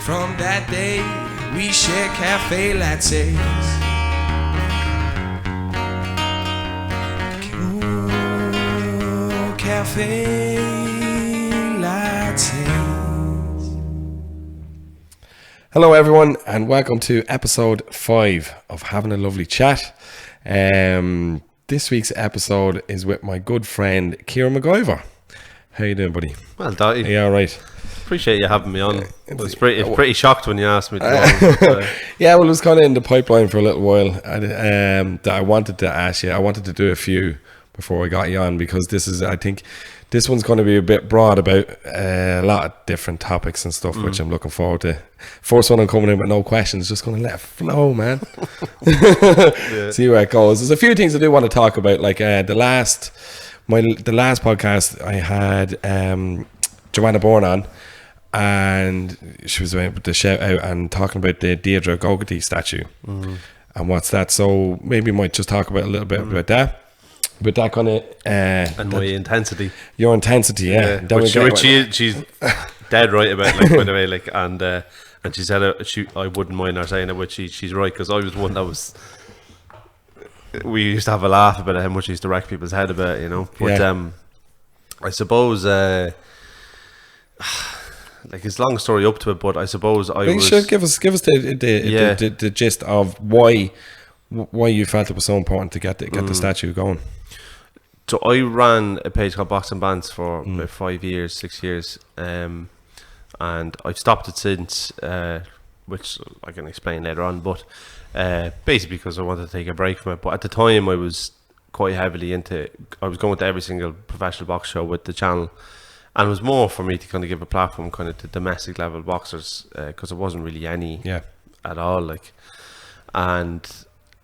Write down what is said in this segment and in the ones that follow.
From that day, we shared cafe lattes. Ooh, cafe lattes. Hello everyone and welcome to episode 5 of Having a Lovely Chat. This week's episode is with my good friend Ciaran McIvor. How you doing, buddy? Well, Dotty. Yeah, all right. Appreciate you having me on. I was pretty shocked when you asked me to go on. Yeah, well, it was kind of in the pipeline for a little while. That I wanted to ask you. I wanted to do a few before I got you on because I think this one's going to be a bit broad about a lot of different topics and stuff, which I'm looking forward to. First one I'm coming in with no questions, just going to let it flow, man. See where it goes. There's a few things I do want to talk about, like the last podcast I had Joanna Bourne on, and she was able to shout out and talking about the Deirdre Gogarty statue and what's that. So maybe we might just talk about a little bit about that. But that kind of and my intensity, your intensity, yeah. Which she's dead right about, like, by the way, like, and she said I wouldn't mind her saying it, but she's right, because I was one that was. We used to have a laugh about how much she used to wreck people's head about it, you know. But I suppose like, it's a long story up to it, but I suppose you should give us the gist of why you felt it was so important to get the statue going. So I ran a page called Boxing Bands for about 6 years, and I've stopped it since, which I can explain later on, but basically because I wanted to take a break from it. But at the time I was quite heavily I was going to every single professional box show with the channel, and it was more for me to kind of give a platform kind of to domestic level boxers, because there wasn't really any at all, like, and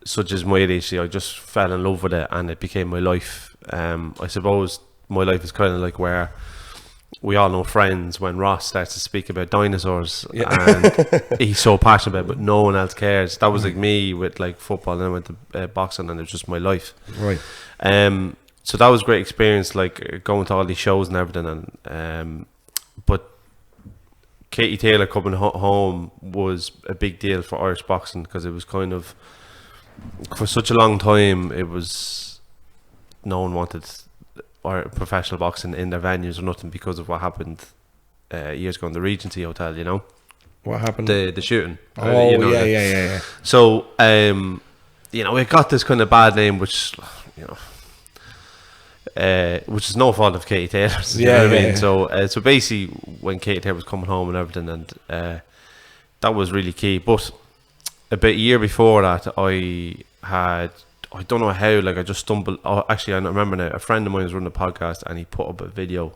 such as my ADHD, I just fell in love with it and it became my life. I suppose my life is kind of like where we all know Friends, when Ross starts to speak about dinosaurs and he's so passionate about it, but no one else cares. That was like me with, like, football, and then I went to boxing, and it was just my life. Right. So that was a great experience, like, going to all these shows and everything. And but Katie Taylor coming home was a big deal for Irish boxing, because it was kind of, for such a long time, it was, no one wanted or professional boxing in their venues or nothing, because of what happened years ago in the Regency Hotel, you know. What happened? The shooting. Oh, you know, yeah. So, you know, it got this kind of bad name, which, you know, which is no fault of Katie Taylor's. You know what I mean? So basically, when Katie Taylor was coming home and everything, and that was really key. But about a year before that, I don't know how, like, I just stumbled. Oh, actually, I remember now, a friend of mine was running a podcast, and he put up a video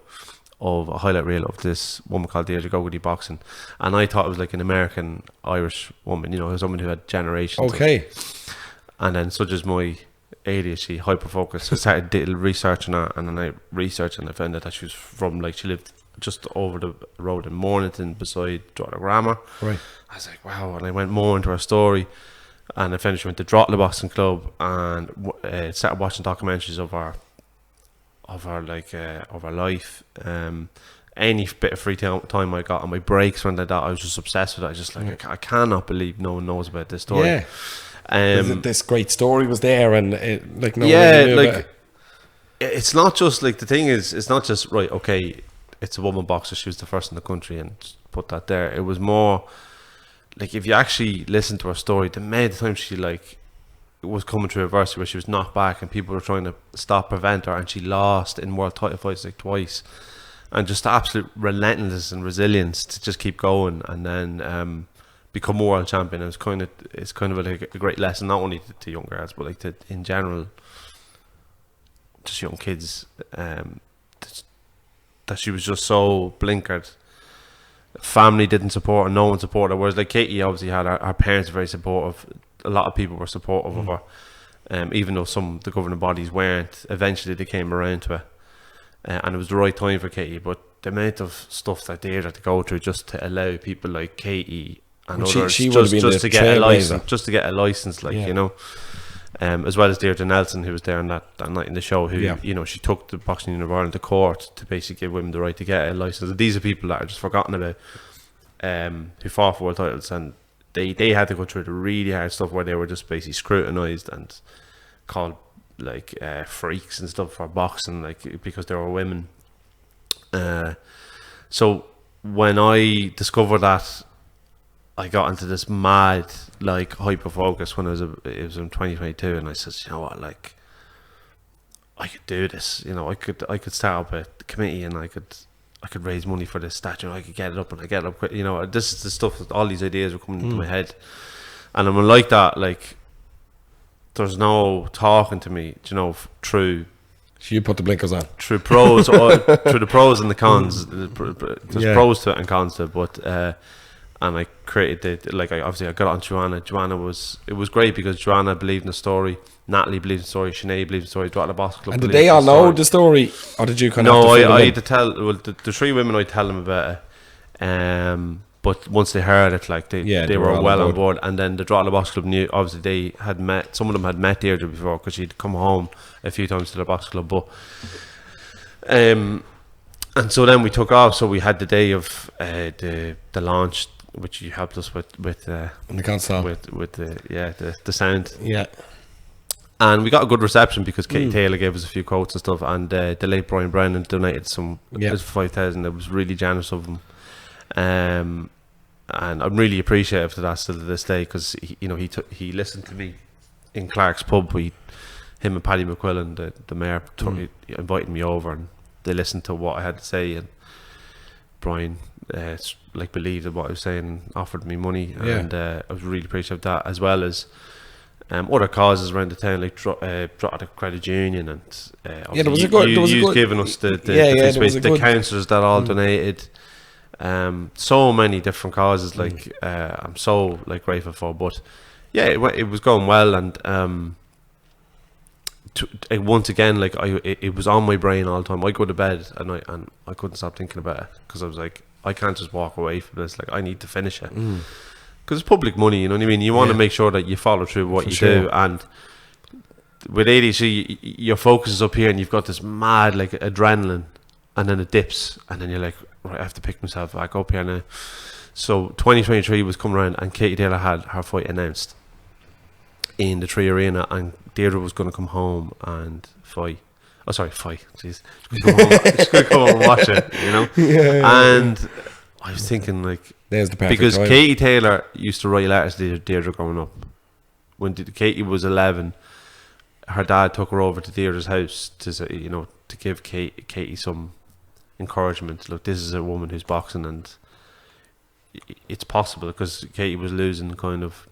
of a highlight reel of this woman called Deirdre Gogarty boxing, and I thought it was like an American Irish woman, you know, someone who had generations. Okay. And then, such as my ADHD, hyper focus, so I started researching her, and then I researched and I found out that she was from, like, she lived just over the road in Mornington beside Drogheda Grammar. Right. I was like, wow, and I went more into her story. And I finished with the Drogheda Boxing Club, and started watching documentaries of her life. Any bit of free time I got on my breaks, when like that, I was just obsessed with it. I just like, I cannot believe no one knows about this story. Yeah. This great story was there, and like no one knew about it. It's not just, like, the thing is, it's not just, right, okay, it's a woman boxer, she was the first in the country, and put that there. It was more, like, if you actually listen to her story, the time she, like, was coming through adversity where she was knocked back and people were trying to prevent her, and she lost in world title fights, like, twice, and just the absolute relentlessness and resilience to just keep going, and then become a world champion. It's kind of like a great lesson, not only to young girls, but, like, to, in general, just young kids, that she was just so blinkered. Family didn't support her, no one supported her, whereas, like, Katie obviously had her parents were very supportive. A lot of people were supportive of her, even though some the governing bodies weren't. Eventually they came around to her, and it was the right time for Katie. But the amount of stuff that they had to go through just to allow people like Katie and others just to get a license, like, you know, as well as Deirdre Nelson, who was there on that night in the show, who you know, she took the Boxing Union of Ireland to court to basically give women the right to get a license. And these are people that are just forgotten about. who fought for world titles, and they had to go through the really hard stuff where they were just basically scrutinized and called like freaks and stuff for boxing, like because they were women. So when I discovered that, I got into this mad like hyper focus when it was in 2022, and I said, you know what, like I could do this. You know, I could start up a committee, and I could raise money for this statue, and I could get it up, and I get it up quick. You know, this is the stuff that all these ideas were coming into my head, and I'm like that. Like, there's no talking to me, you know, through. So you put the blinkers on. Through pros, or through the pros and the cons. There's pros to it and cons to it, but and I created I got it on Joanna. Joanna was great because Joanna believed in the story. Natalie believed in the story. Sinead believed in the story. Drogheda Box Club. And did they all know the story, or did you kind of? No, have to I had to tell. Well, the three women, I tell them about it. But once they heard it, like they were well on board. And then the Drogheda Box Club knew. Obviously, they had met. Some of them had met Deirdre before because she'd come home a few times to the box club. But and so then we took off. So we had the day of the launch, which you helped us with the console, with the sound. Yeah. And we got a good reception because Katie Taylor gave us a few quotes and stuff, and the late Brian Brennan donated some. It was 5,000. It was really generous of him. And I'm really appreciative to that still to this day, because he listened to me in Clark's pub. Him and Paddy McQuillan, the mayor, invited me over, and they listened to what I had to say, and Brian believed in what I was saying and offered me money, and I was really appreciative of that, as well as other causes around the town, like Drogheda Credit Union, and there was a good giving us the councillors that all donated. So many different causes, I'm so grateful for. But it was going well, and once again, it was on my brain all the time. I go to bed and I couldn't stop thinking about it, because I was like, I can't just walk away from this. Like, I need to finish it, because it's public money. You know what I mean? You want to make sure that you follow through what you do. And with ADC, your focus is up here, and you've got this mad adrenaline, and then it dips, and then you're like, right, I have to pick myself back up here now. So 2023 was coming around, and Katie Taylor had her fight announced in the Tree Arena, and Deirdre was going to come home and fight. Oh, sorry, fight. Jeez, she's going to come home and watch it, you know. And I was thinking, there's the perfect because time. Katie Taylor used to write letters to Deirdre growing up. When Katie was 11, her dad took her over to Deirdre's house to give Katie some encouragement. Look, this is a woman who's boxing, and it's possible, because Katie was losing kind of,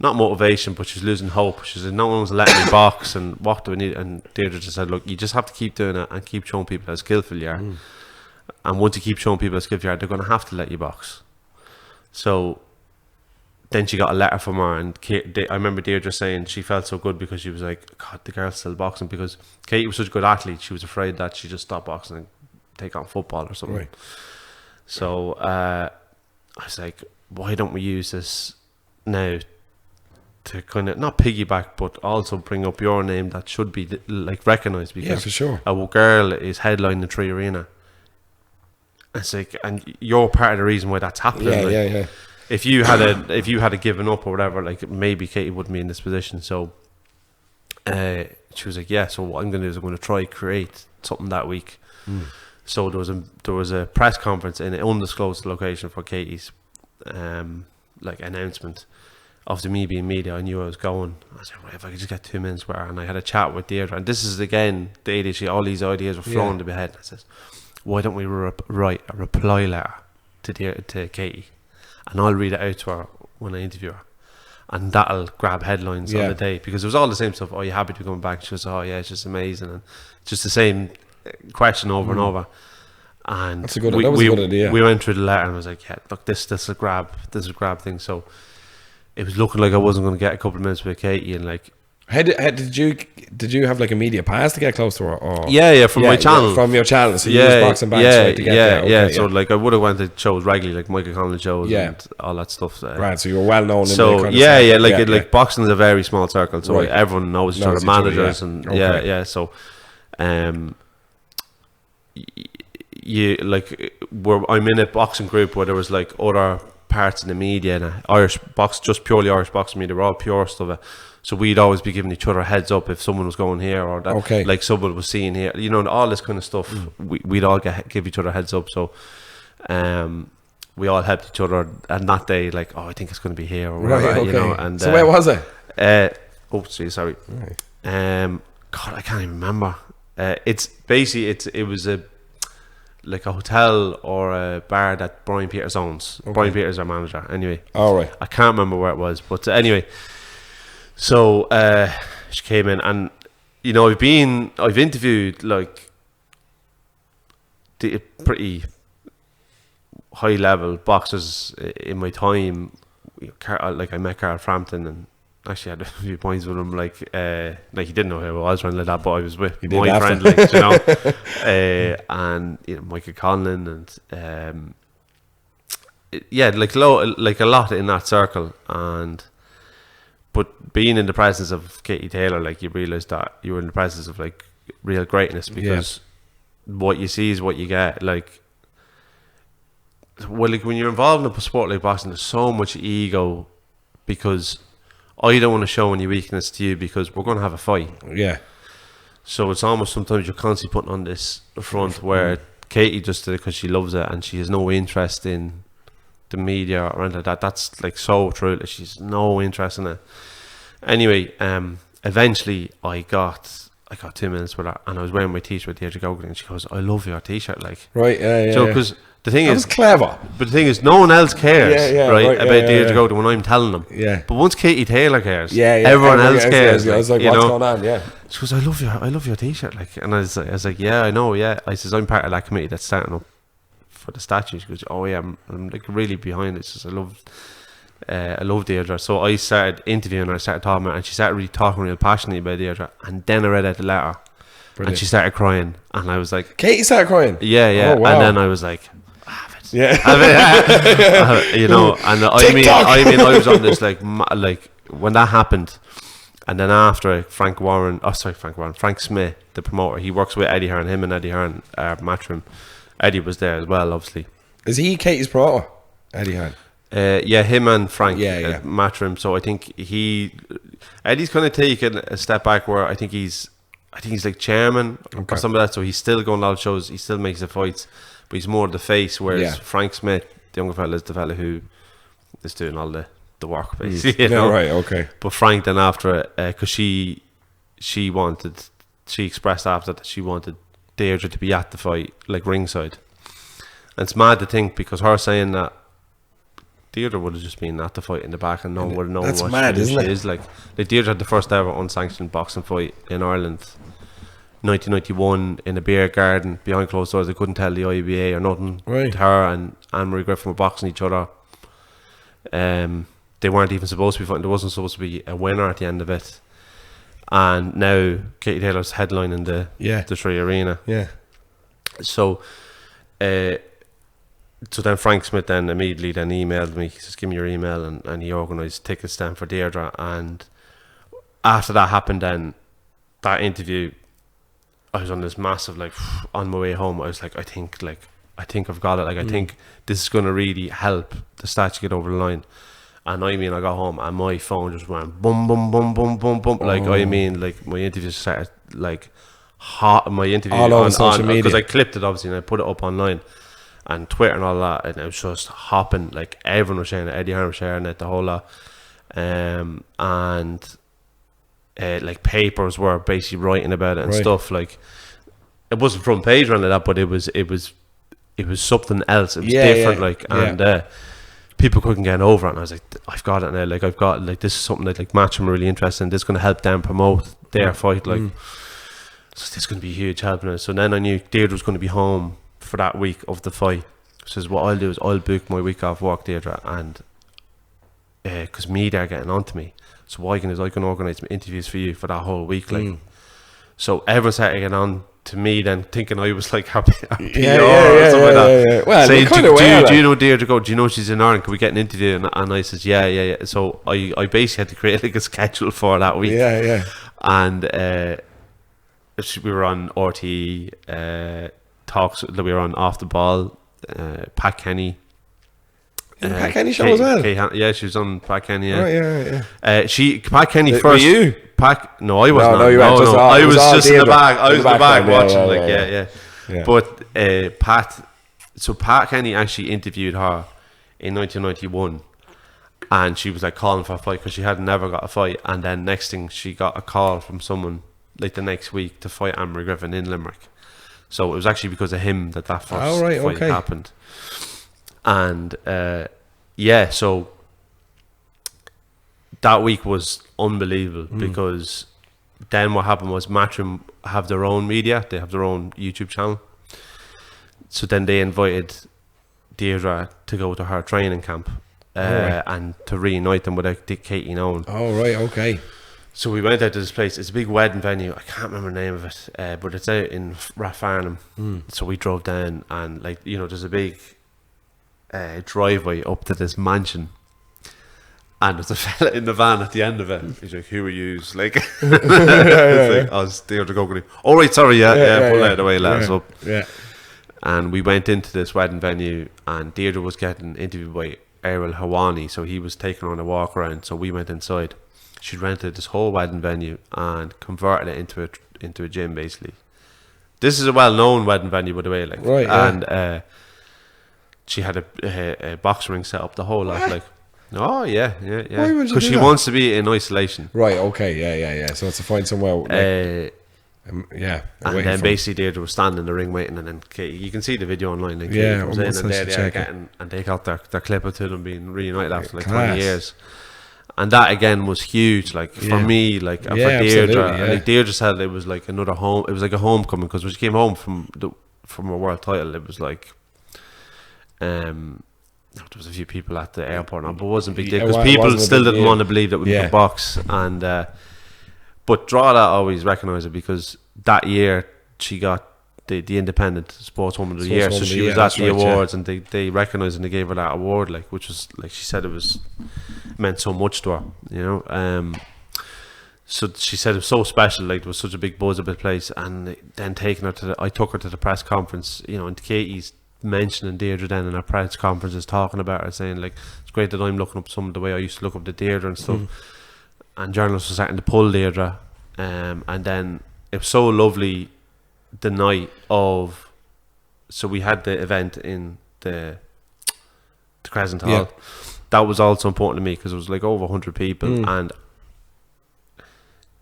not motivation, but she's losing hope. She said, no one's letting me box, and what do we need? And Deirdre just said, look, you just have to keep doing it and keep showing people how skillful you are. And once you keep showing people how skillful you are, they're going to have to let you box. So then she got a letter from her, and I remember Deirdre saying she felt so good, because she was like, God, the girl's still boxing, because Katie was such a good athlete. She was afraid that she just stopped boxing and take on football or something. Right. So I was like, why don't we use this now to kind of not piggyback, but also bring up your name that should be recognised, because for sure, a girl is headlining the Tree Arena. It's like, and you're part of the reason why that's happening. If you had given up or whatever, maybe Katie wouldn't be in this position. So she was like, so what I'm going to do is I'm going to try create something that week. So there was a press conference in an undisclosed location for Katie's announcement. After me being media, I knew I was going. I said, right, if I could just get 2 minutes where, and I had a chat with Deirdre, and this is again the ADHD, all these ideas were flowing into my head. I said, why don't we write a reply letter to Katie, and I'll read it out to her when I interview her, and that'll grab headlines on the day, because it was all the same stuff. Are you happy to be coming back? She was, oh yeah, it's just amazing, and just the same question over and over. And that was a good idea. We went through the letter, and I was like, look, this is a grab thing. So it was looking like I wasn't going to get a couple of minutes with Katie, and did you have a media pass to get close to her? Or? From my channel. From your channel, so you was boxing back to get there. Okay, so I would have went to shows regularly, like Michael Conlon shows and all that stuff. Right, so you were well known. So boxing is a very small circle, so everyone knows each other, managers, and so I'm in a boxing group where there was like other parts in the media and just purely Irish boxing media, all pure stuff. So we'd always be giving each other a heads up if someone was going here or that, like someone was seeing here, all this kind of stuff. We'd all give each other a heads up. So we all helped each other, and that day, like, I think it's going to be here or whatever, And so where was it? Sorry. Right. God, I can't even remember. It's basically it was a hotel or a bar that Brian Peters owns. Brian Peters, our manager. Anyway, all right. I can't remember where it was, but anyway. So she came in, and I've interviewed like the pretty high level boxers in my time. Like I met Carl Frampton, and actually had a few points with him. Like he didn't know who I was, running like that, but I was with my friend, and Michael Conlon, and like a lot in that circle. But being in the presence of Katie Taylor, like, you realise that you were in the presence of like real greatness, because what you see is what you get. Like, when you're involved in a sport like boxing, there's so much ego, because I don't want to show any weakness to you, because we're going to have a fight. Yeah. So it's almost sometimes you're constantly putting on this front where Katie just did it because she loves it, and she has no interest in the media or anything like that. That's like so true. Like, she's no interest in it. Anyway, eventually I got 2 minutes with her, and I was wearing my t-shirt with Deirdre Gogan, and she goes, "I love your t-shirt." Like, right, yeah. So because the thing is, clever. But the thing is, no one else cares, right, about Deirdre Gogan when I'm telling them. Yeah. But once Katie Taylor cares, everyone else cares. I was like, what's going on? Yeah. She goes, I love your t-shirt. Like, and I was like, yeah, I know, yeah. I says, I'm part of that committee that's starting up for the statue. She goes, oh yeah, I'm like really behind it. She says, I love Deirdre. So I started interviewing her, I started talking to her, and she started really talking real passionately about Deirdre. And then I read out the letter. Brilliant. And she started crying, and I was like, Katie started crying? Yeah. Oh, wow. And then I was like, yeah. And I mean, I was on this like when that happened, and then after Frank Smith, the promoter, he works with Eddie Hearn. Him and Eddie Hearn matchroom. Eddie was there as well, obviously. Is he Katie's promoter, Eddie Hearn? Yeah, him and Frank, yeah. matchroom. So I think Eddie's kind of taken a step back, where I think he's like chairman or something like that. So he's still going to a lot of shows. He still makes the fights, but he's more the face. Whereas Frank Smith, the younger fella, is the fella who is doing all the work, basically. Right, okay. But Frank then after it, because she expressed after that she wanted Deirdre to be at the fight, like ringside. And it's mad to think, because her saying that Deirdre would have just been at the fight in the back, and no one would have known that's what mad, isn't it? Is. Like Deirdre had the first ever unsanctioned boxing fight in Ireland, 1991, in a beer garden behind closed doors. They couldn't tell the IBA or nothing. Right. Her and Anne-Marie Griffin were boxing each other. They weren't even supposed to be fighting. There wasn't supposed to be a winner at the end of it. And now Katie Taylor's headlining the Tree Arena. Yeah. So then Frank Smith then immediately emailed me. He says, give me your email, and he organised tickets then for Deirdre. And after that happened, then that interview, I was on this massive, like, on my way home, I was like, I think I've got it. Like, I think this is going to really help the statue get over the line. And I mean, I got home and my phone just went boom, boom, boom, boom, boom, boom. Like, I mean, like, my interview started like hot. My interview all over social media, because I clipped it obviously and I put it up online and Twitter and all that, and it was just hopping. Like, everyone was sharing it. Eddie Hearn was sharing it, the whole lot. Like, papers were basically writing about it and stuff. Like, it wasn't front page or anything like that, but it was something else. It was different. Like, and people couldn't get over it, and I was like, I've got it now. Like, I've got, like, this is something that, like, Match I'm really interested in. This is going to help them promote their fight. Like, so this is going to be a huge help now. So then I knew Deirdre was going to be home for that week of the fight. So what I'll do is I'll book my week off work, Deirdre, and because media are getting onto me. So what I can do is I can organise some interviews for you for that whole week. Like, so everyone started getting on to me then, thinking I was like happy or something like that. Well, saying, do you know Deirdre Go? Do you know she's in Ireland? Can we get an interview? And I says, yeah. So I basically had to create like a schedule for that week. And we were on RTE, talks that we were on Off the Ball. Pat Kenny. Pat Kenny show as well. Yeah, she was on Pat Kenny. Yeah. Right, yeah. Pat Kenny first. Were you? No, I wasn't. No, you weren't. I was just in the Deirdre. back. I was in the back watching. Yeah. But Pat Kenny actually interviewed her in 1991, and she was like calling for a fight because she had never got a fight. And then next thing, she got a call from someone like the next week to fight Anne-Marie Griffin in Limerick. So it was actually because of him that first fight happened. And so that week was unbelievable because then what happened was Matchroom have their own media, they have their own YouTube channel. So then they invited Deirdre to go to her training camp and to reunite them with Katie and Owen. Oh, right, okay. So we went out to this place. It's a big wedding venue. I can't remember the name of it, but it's out in Rathfarnham. So we drove down, and there's a big driveway up to this mansion, and there's a fella in the van at the end of it. He's like, "Who are yous?" Like, it's like, "I was Deirdre Cogan." Oh, right, sorry, pull out of the way, let us up. Yeah. And we went into this wedding venue, and Deirdre was getting interviewed by Errol Hawani, so he was taking her on a walk around. So we went inside. She rented this whole wedding venue and converted it into a gym, basically. This is a well-known wedding venue, by the way, like, right? Yeah. And she had a box ring set up, the whole lot, like. Oh yeah. Because she wants to be in isolation. Right. Okay. Yeah. So it's to find somewhere. Like, and then basically Deirdre was standing in the ring waiting, and then Katie, you can see the video online. Like, yeah, comes in and they got their clip of them being reunited after like 20 years. And that again was huge, like for me, like for Deirdre. And like Deirdre said, it was like another home. It was like a homecoming because when she came home from a world title, it was like, there was a few people at the airport now, but it wasn't a big deal because people still didn't want to believe that we could box. And but Drogheda always recognised it because that year she got the Independent Sportswoman of the Year, so she was at the awards, and they recognised and they gave her that award, like, which was, like she said, meant so much to her, so she said it was so special, like there was such a big buzz about the place. And then I took her to the press conference, and Katie's mentioning Deirdre then in our press conferences, talking about her, saying like, it's great that I'm looking up some of the way I used to look up to Deirdre and stuff. And journalists were starting to pull Deirdre, and then it was so lovely the night of, so we had the event in the Crescent Hall. That was also important to me because it was like over 100 people, and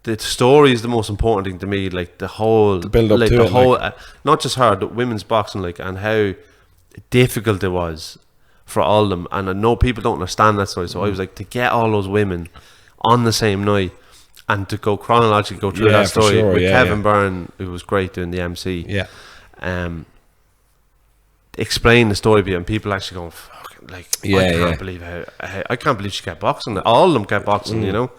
the story is the most important thing to me, like the whole build up like to the it, whole like. Not just her, the women's boxing, like, and how difficult it was for all of them. And I know people don't understand that story, so I was like, to get all those women on the same night and to go chronologically go through that story with Kevin Byrne, who was great doing the MC, explain the story to you, and people actually going, fuck, like, I can't believe how I can't believe she kept boxing. All of them kept boxing, so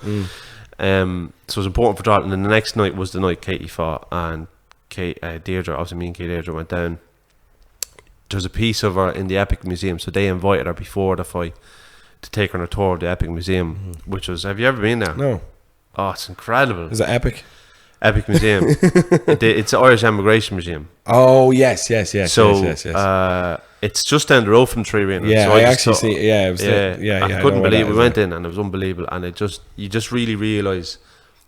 it was important for Drogheda. And then the next night was the night Katie fought, and Deirdre, obviously me and Deirdre went down. There's a piece of her in the Epic Museum, so they invited her before the fight to take her on a tour of the Epic Museum, which was, have you ever been there? No. Oh, it's incredible. Is it Epic? Epic Museum. It's the Irish Emigration Museum. Oh, yes. So it's just down the road from Tree Arena. Yeah, so I actually see. Yeah, it was I couldn't believe it. We went in and it was unbelievable, and you just really realise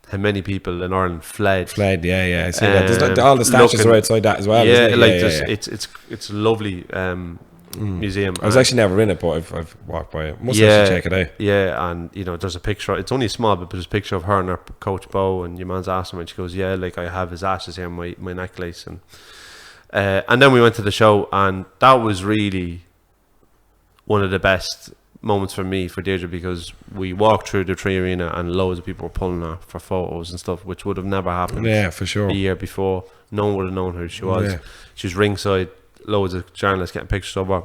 how many people in Ireland fled. Yeah. I see that. All the statues are outside that as well. It's a lovely museum. I was actually never in it, but I've walked by it. Must actually check it out. Yeah, and there's a picture. It's only small, but there's a picture of her and her coach Bo, and your man's asked her, and she goes, "Yeah, like I have his ashes here, my necklace." And then we went to the show, and that was really one of the best moments for me, for Deirdre, because we walked through the Tree Arena and loads of people were pulling her for photos and stuff, which would have never happened. Yeah, for sure. A year before, no one would have known who she was. Yeah. She was ringside, loads of journalists getting pictures of her.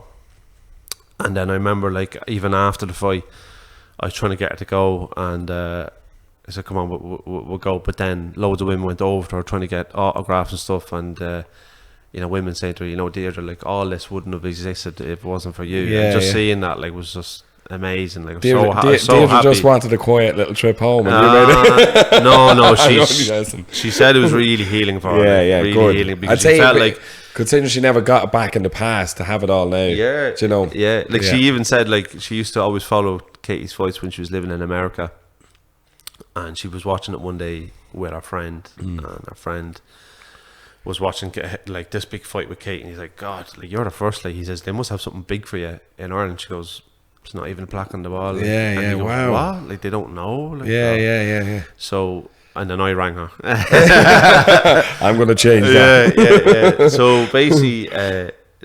And then I remember, like, even after the fight, I was trying to get her to go, and I said, "Come on, we'll go." But then loads of women went over to her trying to get autographs and stuff, and women saying to her, Deirdre, like, all this wouldn't have existed if it wasn't for you. Yeah, and just seeing that, like, was just amazing. Like, Deirdre happy. Just wanted a quiet little trip home, and you made it. No, she said it was really healing for her. Yeah, really good. Healing, because she felt like Considering she never got it back in the past, to have it all now. Yeah, Do you know? Yeah, like she even said, like she used to always follow Katie's fights when she was living in America, and she was watching it one day with her friend, and her friend was watching like this big fight with Kate, and he's like, God, like you're the first. Like he says, they must have something big for you in Ireland. She goes, it's not even a plaque on the wall. Like, Yeah, and yeah, he goes, wow. What? Like they don't know. Like, Yeah. So, and then I rang her. I'm going to change that. Yeah. So basically,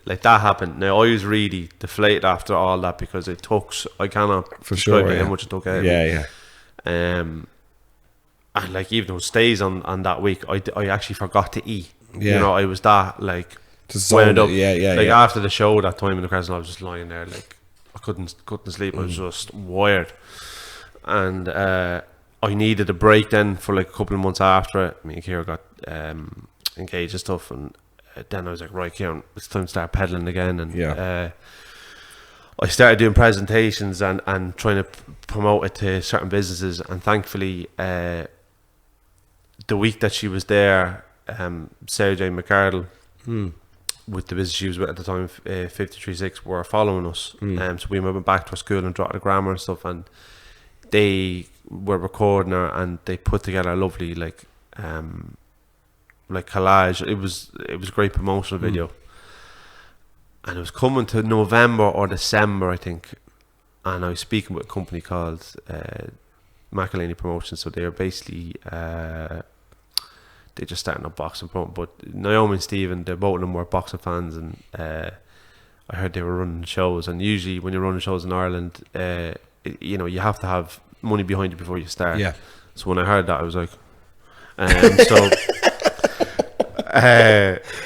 like that happened. Now I was really deflated after all that because it took. I cannot For describe sure, how yeah. much it took out of Yeah. me. And like even those days on that week, I actually forgot to eat. Yeah. You know, I was that like Just wound zoned up. it. Yeah. Like after the show that time in the Crescent, I was just lying there like I couldn't sleep. I was just wired, and I needed a break then for like a couple of months after it. Me and Ciaran got engaged and stuff, and then I was like, right, Ciaran, it's time to start pedaling again. And I started doing presentations and trying to promote it to certain businesses. And thankfully, the week that she was there, Sarah Jane McCardle, with the business she was with at the time, 53.6, were following us. So we went back to our school and dropped the grammar and stuff, and they were recording her, and they put together a lovely like collage. It was a great promotional video, and it was coming to November or December, I think, and I was speaking with a company called McElhaney Promotions. So they are basically they just starting up boxing, but Naomi and Stephen, they both of them were boxing fans, and I heard they were running shows. And usually when you're running shows in Ireland, you know, you have to have money behind you before you start. Yeah. So when I heard that, I was like,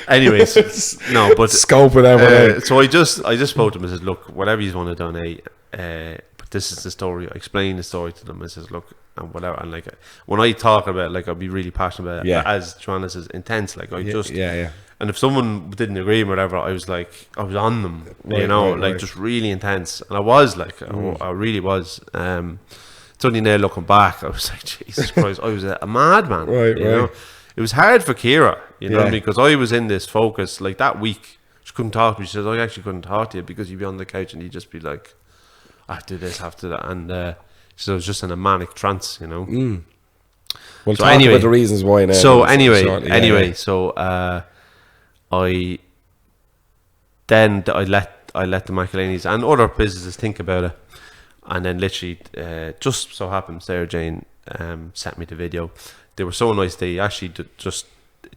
anyways, no, but Scope it out. so I just spoke to them and said, look, whatever you want to donate, but this is the story. I explained the story to them. I says, look, and whatever, and like when I talk about it, like I'll be really passionate about it. Yeah. As Joanna says, intense. Like I just Yeah. And if someone didn't agree or whatever, I was on them, you know, just really intense. And I was like, I really was. It's only now looking back, I was like, Jesus Christ, I was a madman. You know? It was hard for Ciara, you know, because I was in this focus. Like that week, she couldn't talk to me. She says, I actually couldn't talk to you because you'd be on the couch and you'd just be like, I have to do this, I have to do that. And she said, I was just in a manic trance, you know. Well, So talk anyway, about the reasons why now. So shortly. so I let the McElhaney's and other businesses think about it, and then literally just so happened Sarah Jane sent me the video. They were so nice. They actually just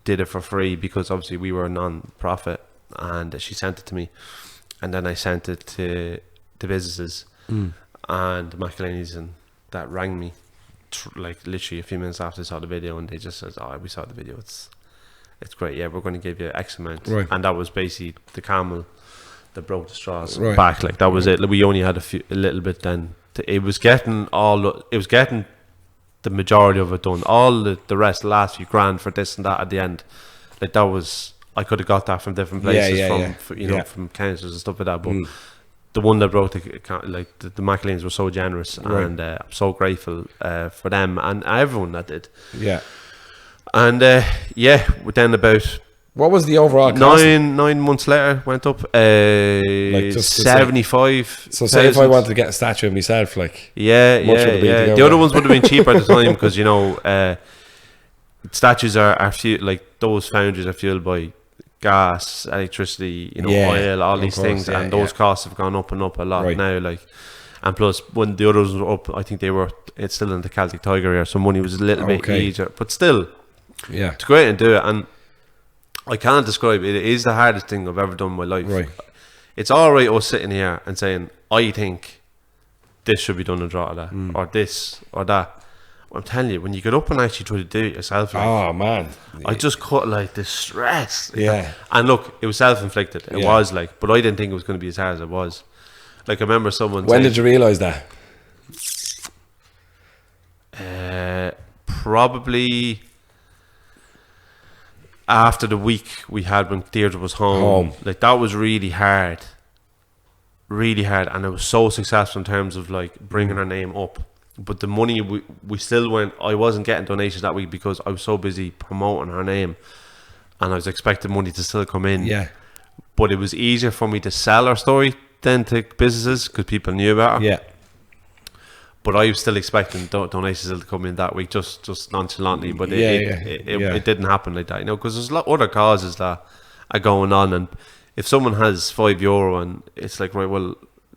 did it for free because obviously we were a non-profit, and she sent it to me, and then I sent it to the businesses, and the McElhaney's and that rang me like literally a few minutes after they saw the video, and they just said, oh, we saw the video, it's great, yeah, we're going to give you X amount. And that was basically the camel that broke the straws back. Like that was it. We only had a little bit then. It was getting the majority of it done. All the rest, the last few grand for this and that at the end, like that was, I could have got that from different places, from councils and stuff like that, but the one that broke the McElhaney's were so generous, and I'm so grateful for them and everyone that did. And then about what was the overall cost? 9 months later went up 75. So say if I wanted to get a statue of myself, like the other ones would have been cheaper at the time because, you know, statues are like those foundries are fueled by gas, electricity, you know, oil, all these things, and those costs have gone up and up a lot now. Like, and plus when the others were up, I think it's still in the Celtic Tiger area, so money was a little bit easier, but still, to go out and do it, and I can't describe it. It is the hardest thing I've ever done in my life. It's all right us sitting here and saying, I think this should be done in Drogheda, or this or that. I'm telling you, when you get up and actually try to do it yourself, like, oh man, I just caught like the stress. And look, it was self-inflicted. It was like, but I didn't think it was going to be as hard as it was. Like I remember someone. When did you realise that? Probably after the week we had when Deirdre was home. Like that was really hard, and it was so successful in terms of like bringing her name up. But the money we still went. I wasn't getting donations that week because I was so busy promoting her name, and I was expecting money to still come in. Yeah. But it was easier for me to sell our story than to businesses because people knew about it. Yeah. But I was still expecting donations to come in that week, just nonchalantly. But it didn't happen like that, because there's a lot of other causes that are going on. And if someone has €5 and it's like, right, well,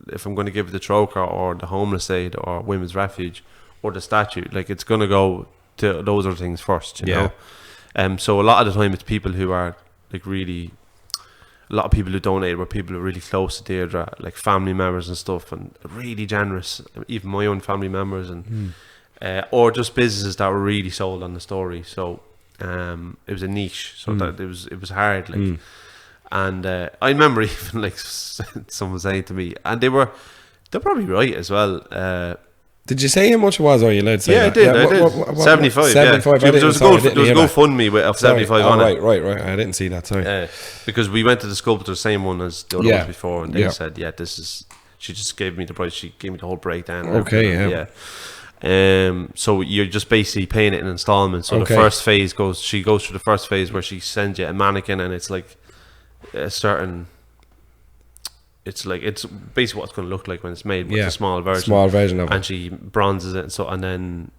if I'm going to give it to Troker or the homeless aid or Women's Refuge or the statue, like it's going to go to those other things first, you know. So a lot of the time it's people who are like really. A lot of people who donate were people who are really close to Deirdre, like family members and stuff, and really generous. Even my own family members, and or just businesses that were really sold on the story. So it was a niche, so that it was hard. Like, and I remember even like someone saying to me, and they're probably right as well. Did you say how much it was? Or are you allowed to say that? I did. I did. 75. 75. There was a GoFundMe with 75 on it. Right. I didn't see that. Sorry. Because we went to the sculptor, same one as the other ones before, and they said, this is. She just gave me the price. She gave me the whole breakdown. Okay. Yeah. So you're just basically paying it in installments. So the first phase she goes through the first phase where she sends you a mannequin, and it's like a certain. It's basically what it's going to look like when it's made, with a small version of it. And she bronzes it, and then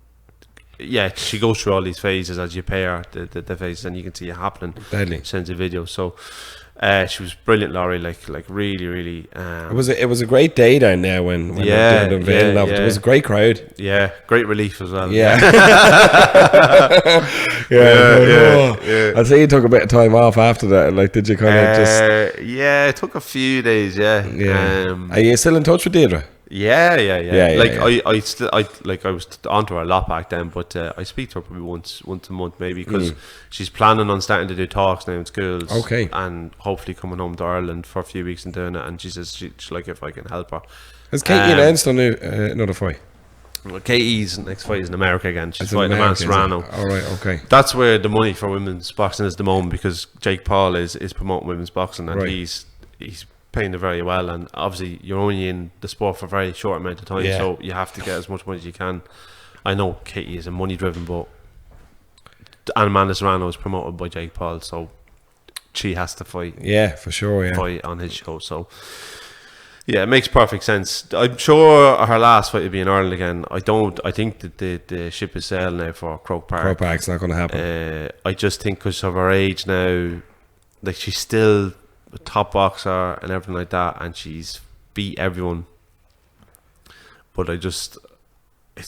she goes through all these phases as you pay her the phases, and you can see it happening. Deadly. Sends a video. So she was brilliant, Laurie. Like really, really. It was a great day down there when they did the unveiling of it. It was a great crowd. Yeah, great relief as well. Yeah. I'd say you took a bit of time off after that. Like, did you kind of just? Yeah, it took a few days. Yeah. Are you still in touch with Deirdre? Yeah. I was onto her a lot back then, but I speak to her probably once a month maybe, because she's planning on starting to do talks now in schools. Okay. And hopefully coming home to Ireland for a few weeks and doing it. And she says she'd like if I can help her. Has Katie announced another fight? Well, Katie's next fight is in America again. She's fighting Amanda Serrano. All right, okay. That's where the money for women's boxing is at the moment, because Jake Paul is promoting women's boxing, and he's paying it very well. And obviously, you're only in the sport for a very short amount of time, so you have to get as much money as you can. I know Katie is a money driven, but Amanda Serrano is promoted by Jake Paul, so she has to fight. Yeah, for sure. Yeah, fight on his show. So. Yeah, it makes perfect sense. I'm sure her last fight will be in Ireland again. I think that the ship is sailing now for Croke Park. Croke Park's not going to happen. I just think because of her age now, like she's still a top boxer and everything like that, and she's beat everyone. But it's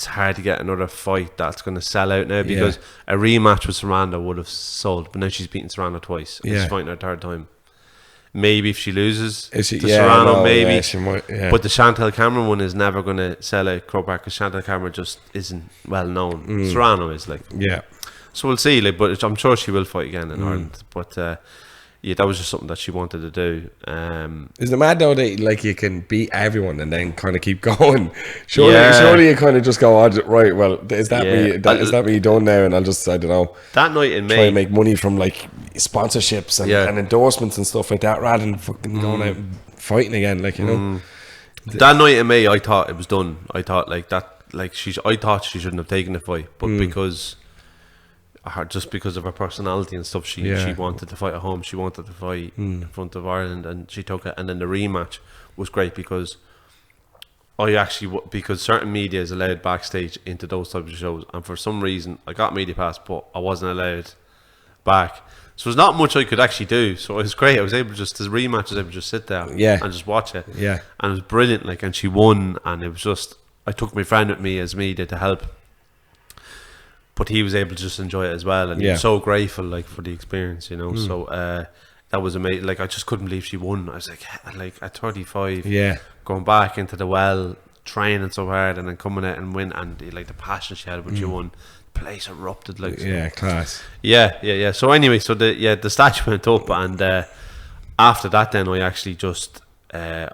hard to get another fight that's going to sell out now, because a rematch with Serrano would have sold, but now she's beaten Serrano twice. And she's fighting her third time. Maybe if she loses to Serrano, maybe. She might, But the Chantal Cameron one is never going to sell out Croke Park, because Chantal Cameron just isn't well known. Serrano is like. Yeah. So we'll see. Like, but I'm sure she will fight again in Ireland. But that was just something that she wanted to do. Isn't it mad though that like you can beat everyone and then kind of keep going? Surely you kind of just go, right, well, is that me done now? And I'll just, I don't know, that night in May, try and make money from like sponsorships and endorsements and stuff like that, rather than fucking going out and fighting again, like, you know. That night in May, I thought it was done. I thought I thought she shouldn't have taken the fight, but because of her personality and stuff, she wanted to fight at home. She wanted to fight in front of Ireland, and she took it. And then the rematch was great, because because certain media is allowed backstage into those types of shows, and for some reason I got media pass, but I wasn't allowed back. So there's not much I could actually do. So it was great. I was able to the rematch, I was able to just sit there and just watch it. Yeah, and it was brilliant. Like, and she won, and it was just, I took my friend with me as media to help. But he was able to just enjoy it as well, and he was so grateful, like, for the experience, you know. So that was amazing. Like, I just couldn't believe she won. I was like at 35, going back into the well, training so hard, and then coming out and win, and like the passion she had when she won, the place erupted. Like, so. Class. Yeah. So anyway, so the statue went up, and after that, then I actually just I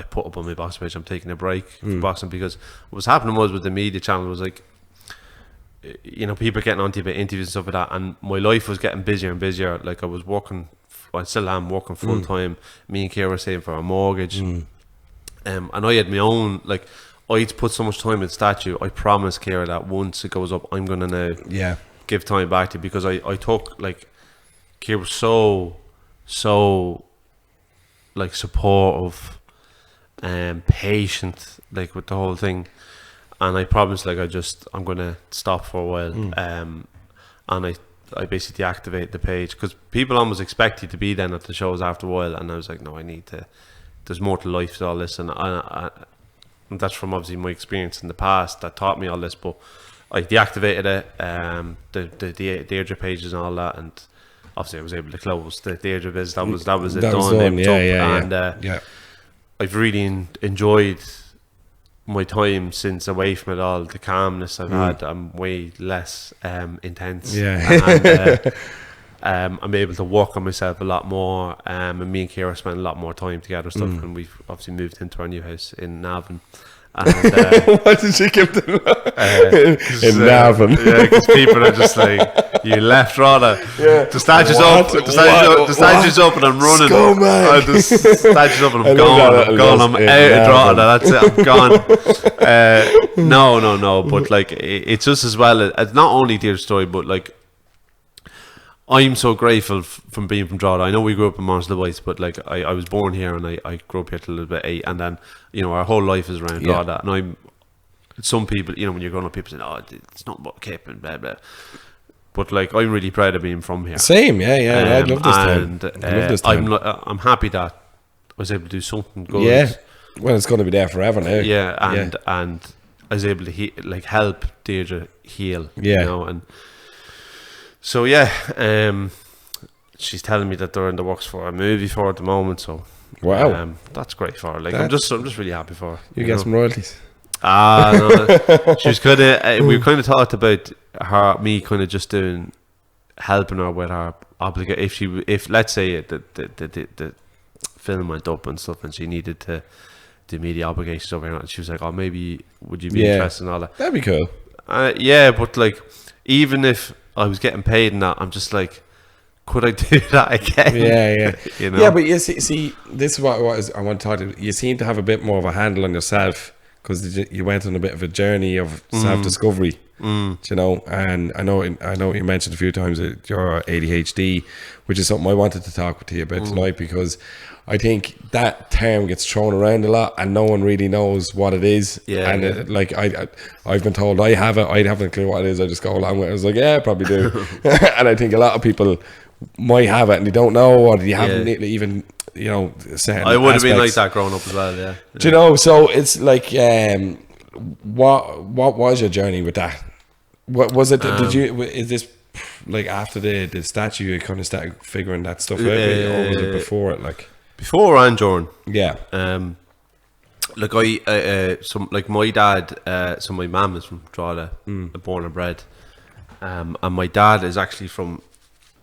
put up on my boxing page, I'm taking a break from boxing, because what was happening was with the media channel was like, you know, people getting onto about interviews and stuff like that, and my life was getting busier and busier. Like, I was working, I still am working full time. Me and Ciaran were saving for a mortgage, and I had my own, like, I'd put so much time in statue. I promised Ciaran that once it goes up, I'm gonna now give time back to it, because I took, like, he was so like supportive and patient, like with the whole thing. And I promised, like, I'm gonna stop for a while, and I basically deactivated the page because people almost expect you to be then at the shows after a while, and I was like, no, I need to. There's more to life to all this, and that's from obviously my experience in the past that taught me all this. But I deactivated it, the Deirdre pages and all that, and obviously I was able to close the Deirdre biz. That was it done. Yeah. I've really enjoyed my time since away from it all. The calmness I've had, I'm way less intense. And I'm able to work on myself a lot more. And me and Ciaran spend a lot more time together. Stuff, and we've obviously moved into our new house in Havin. And, what did she give them? In Havin. Yeah, because people are just like, you left, Rada. Yeah. The statue's up. The statue's up, and I'm running. The statue's up, and I'm gone. I'm out of Drogheda. That's it. I'm gone. No. But like, it's just as well. It's not only Deirdre's story, but like, I'm so grateful from being from Drogheda. I know we grew up in Montreal, but like I was born here, and I grew up here till a little bit 8, and then our whole life is around Drogheda. And some people, when you're growing up, people say, "Oh, it's not about Cape and blah blah." But like, I'm really proud of being from here. Same, yeah. I love this time. I'm happy that I was able to do something good. Yeah, well, it's going to be there forever now. Yeah, and I was able to help Deirdre heal. Yeah, and. So she's telling me that they're in the works for a movie for at the moment. So wow, that's great for her. Like I'm just really happy for her. You get some royalties. No, she was kind of. We kind of talked about me kind of just helping her with her obligation. If let's say the film went up and stuff, and she needed to do media obligations over here, and she was like, "Oh, maybe would you be interested in all that?" That'd be cool. But like, even if I was getting paid in that, I'm just like, could I do that again? Yeah. Yeah, but you see, this is what I want to talk to you. You seem to have a bit more of a handle on yourself because you went on a bit of a journey of self-discovery. And I know you mentioned a few times that your ADHD, which is something I wanted to talk to you about tonight, because I think that term gets thrown around a lot and no one really knows what it is. I've been told I have it. I haven't a clue what it is. I just go along with it. I was like, yeah, I probably do. And I think a lot of people might have it and they don't know, or they haven't even certain I would have been like aspects. that growing up as well. Do you know? So it's like, what was your journey with that? What was it? Is this like after the statue you kind of started figuring that stuff out, or was it before it? Like before and during? Yeah. Like my dad. So my mum is from Drogheda, born and bred, and my dad is actually from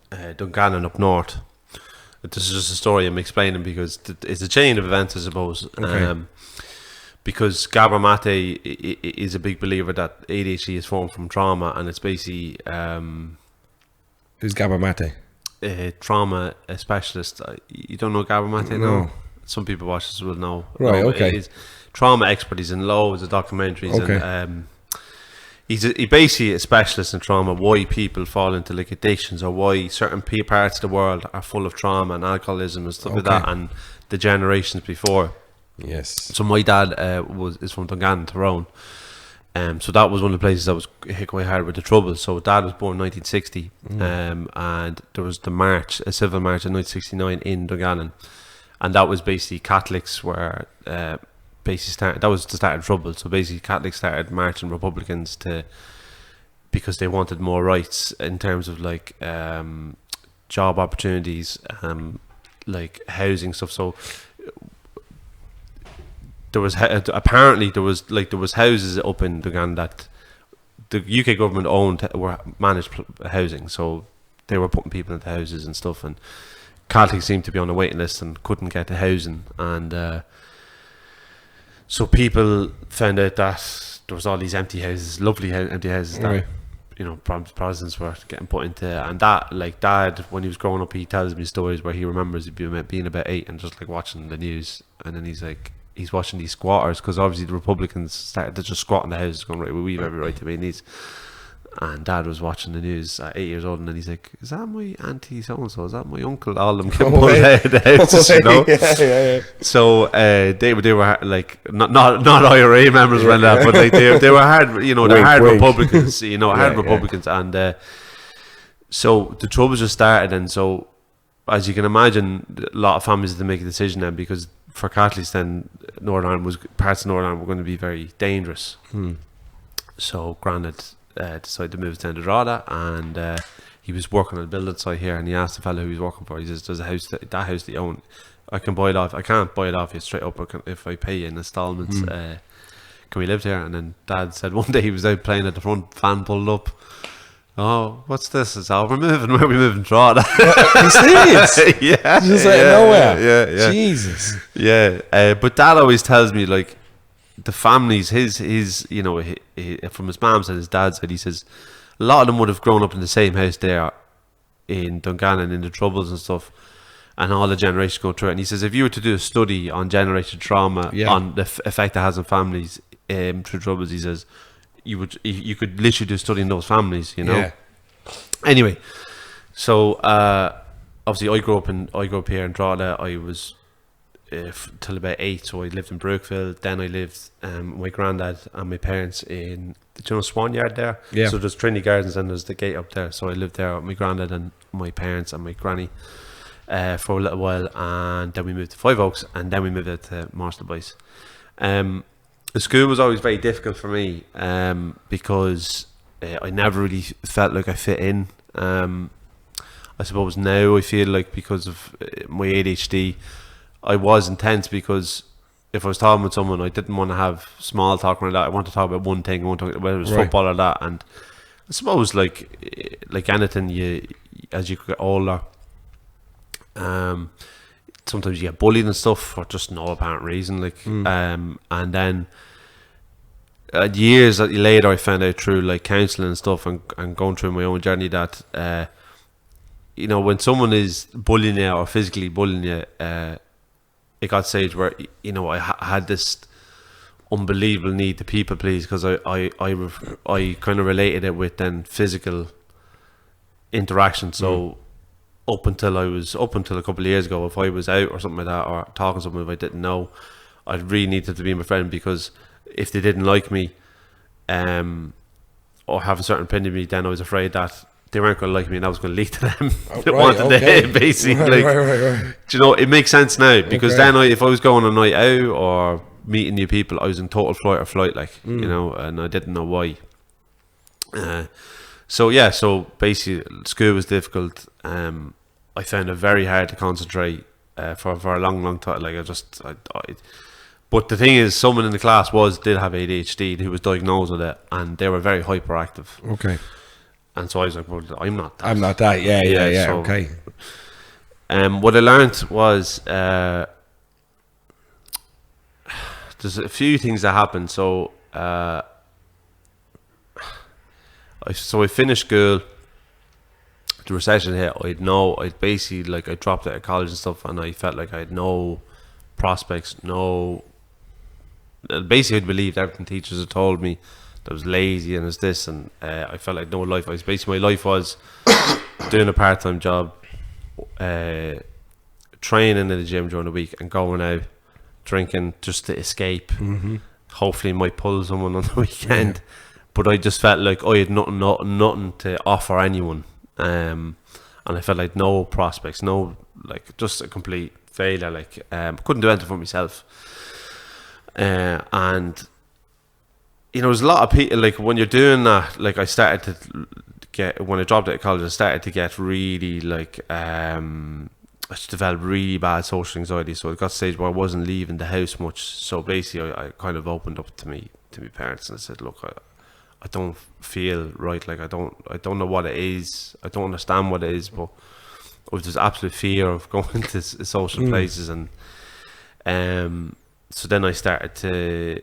Dungannon up north. This is just a story I'm explaining because it's a chain of events, I suppose. Okay. Because Gabor Mate is a big believer that ADHD is formed from trauma, and it's basically who's Gabor Mate? A trauma specialist. You don't know Gabor Mate? No. Some people watch this will know. Right. Okay. He's trauma expert. He's in loads of documentaries. Okay. And he's basically a specialist in trauma. Why people fall into like addictions, or why certain parts of the world are full of trauma and alcoholism and stuff like that, and the generations before. Yes. So my dad is from Dungannon, Tyrone. So that was one of the places that was hit quite hard with the trouble. So dad was born in 1960, and there was a civil march in 1969 in Dungannon, and that was basically Catholics were basically that was the start of trouble. So basically Catholics started marching Republicans because they wanted more rights in terms of like job opportunities, like housing stuff. So there was houses up in Dungannon that the UK government owned, were managed housing, so they were putting people into houses and stuff, and Catholics seemed to be on a waiting list and couldn't get the housing, and so people found out that there was all these empty houses, lovely empty houses that Protestants were getting put into, and that, like, dad, when he was growing up, he tells me stories where he remembers being about 8 and just like watching the news, and then he's watching these squatters, because obviously the Republicans started to just squat in the houses, going, right, well, we have every right to be in these, And Dad was watching the news at 8 years old, and then he's like, "Is that my auntie so and so? Is that my uncle?" All of them came pulled out of the house, you know. Yeah. So they were like not IRA members when that, but like they were hard, you know, they're hard wink. Republicans, you know, hard Republicans, and so the troubles just started, and so as you can imagine, a lot of families had to make a decision then, because for Catholics then parts of Northern Ireland were going to be very dangerous. So Grandad decided to move down to Drogheda, and he was working on a building site here, and he asked the fellow who he was working for, he says, "Does that house that you own, I can buy it off, I can't buy it off you straight up, if I pay you in installments, can we live there?" And then Dad said one day he was out playing at the front, van pulled up, "Oh, what's this?" It's, "Oh, we're moving Drogheda." Serious? Yeah. Just out of nowhere. Yeah. Jesus. Yeah. But Dad always tells me, like, the families, his you know, from his mom's and his dad's side, he says a lot of them would have grown up in the same house there in Dungannon in the Troubles and stuff, and all the generations go through it. And he says if you were to do a study on generational trauma, on the effect it has on families through Troubles, he says you could literally do a study in those families, you know. Yeah. Anyway, so obviously I grew up here in Drogheda. I was till about 8, so I lived in Brookville. Then I lived with my granddad and my parents in the Swan Yard there. Yeah. So there's Trinity Gardens and there's the gate up there. So I lived there with my granddad and my parents and my granny for a little while, and then we moved to Five Oaks, and then we moved out to Marston Boys. The school was always very difficult for me because I never really felt like I fit in. I suppose now I feel like because of my ADHD, I was intense, because if I was talking with someone, I didn't want to have small talk around that. I want to talk about one thing. I want to talk, whether it was football or that. And I suppose like anything, as you get older, sometimes you get bullied and stuff for just no apparent reason. And then years later, I found out through like counselling and stuff, and going through my own journey, that you know, when someone is bullying you or physically bullying you, it got to a stage where, you know, I had this unbelievable need to people please, because I kind of related it with then physical interaction. So up until a couple of years ago, if I was out or something like that, or talking to someone if I didn't know, I really needed to be my friend, because if they didn't like me or have a certain opinion of me, then I was afraid that they weren't going to like me, and I was going to leak to them. Basically. Right. Do you know, it makes sense now, because then if I was going on a night out or meeting new people, I was in total fight or flight, like, you know, and I didn't know why. So basically school was difficult. I found it very hard to concentrate for a long time. Like but the thing is, someone in the class did have ADHD who was diagnosed with it, and they were very hyperactive. Okay. And so I was like, well, I'm not that. I'm not that. Yeah. So, Okay. What I learned was there's a few things that happened. So I finished school. The recession hit. I basically, like, I dropped out of college and stuff, and I felt like I had no prospects. Basically, I'd believed everything teachers had told me. I was lazy and was this, and I felt like no life. My life was doing a part-time job, training in the gym during the week, and going out drinking just to escape. Hopefully might pull someone on the weekend, but I just felt like I had nothing to offer anyone, and I felt like no prospects, just a complete failure. Like, couldn't do anything for myself, and you know, there's a lot of people, like, when you're doing that, like, when I dropped out of college, I started to get really, like, I developed really bad social anxiety. So it got to a stage where I wasn't leaving the house much. So basically, I kind of opened up to my parents, and I said, look, I don't feel right. Like, I don't know what it is. I don't understand what it is, but I was just absolute fear of going to social places. And so then I started to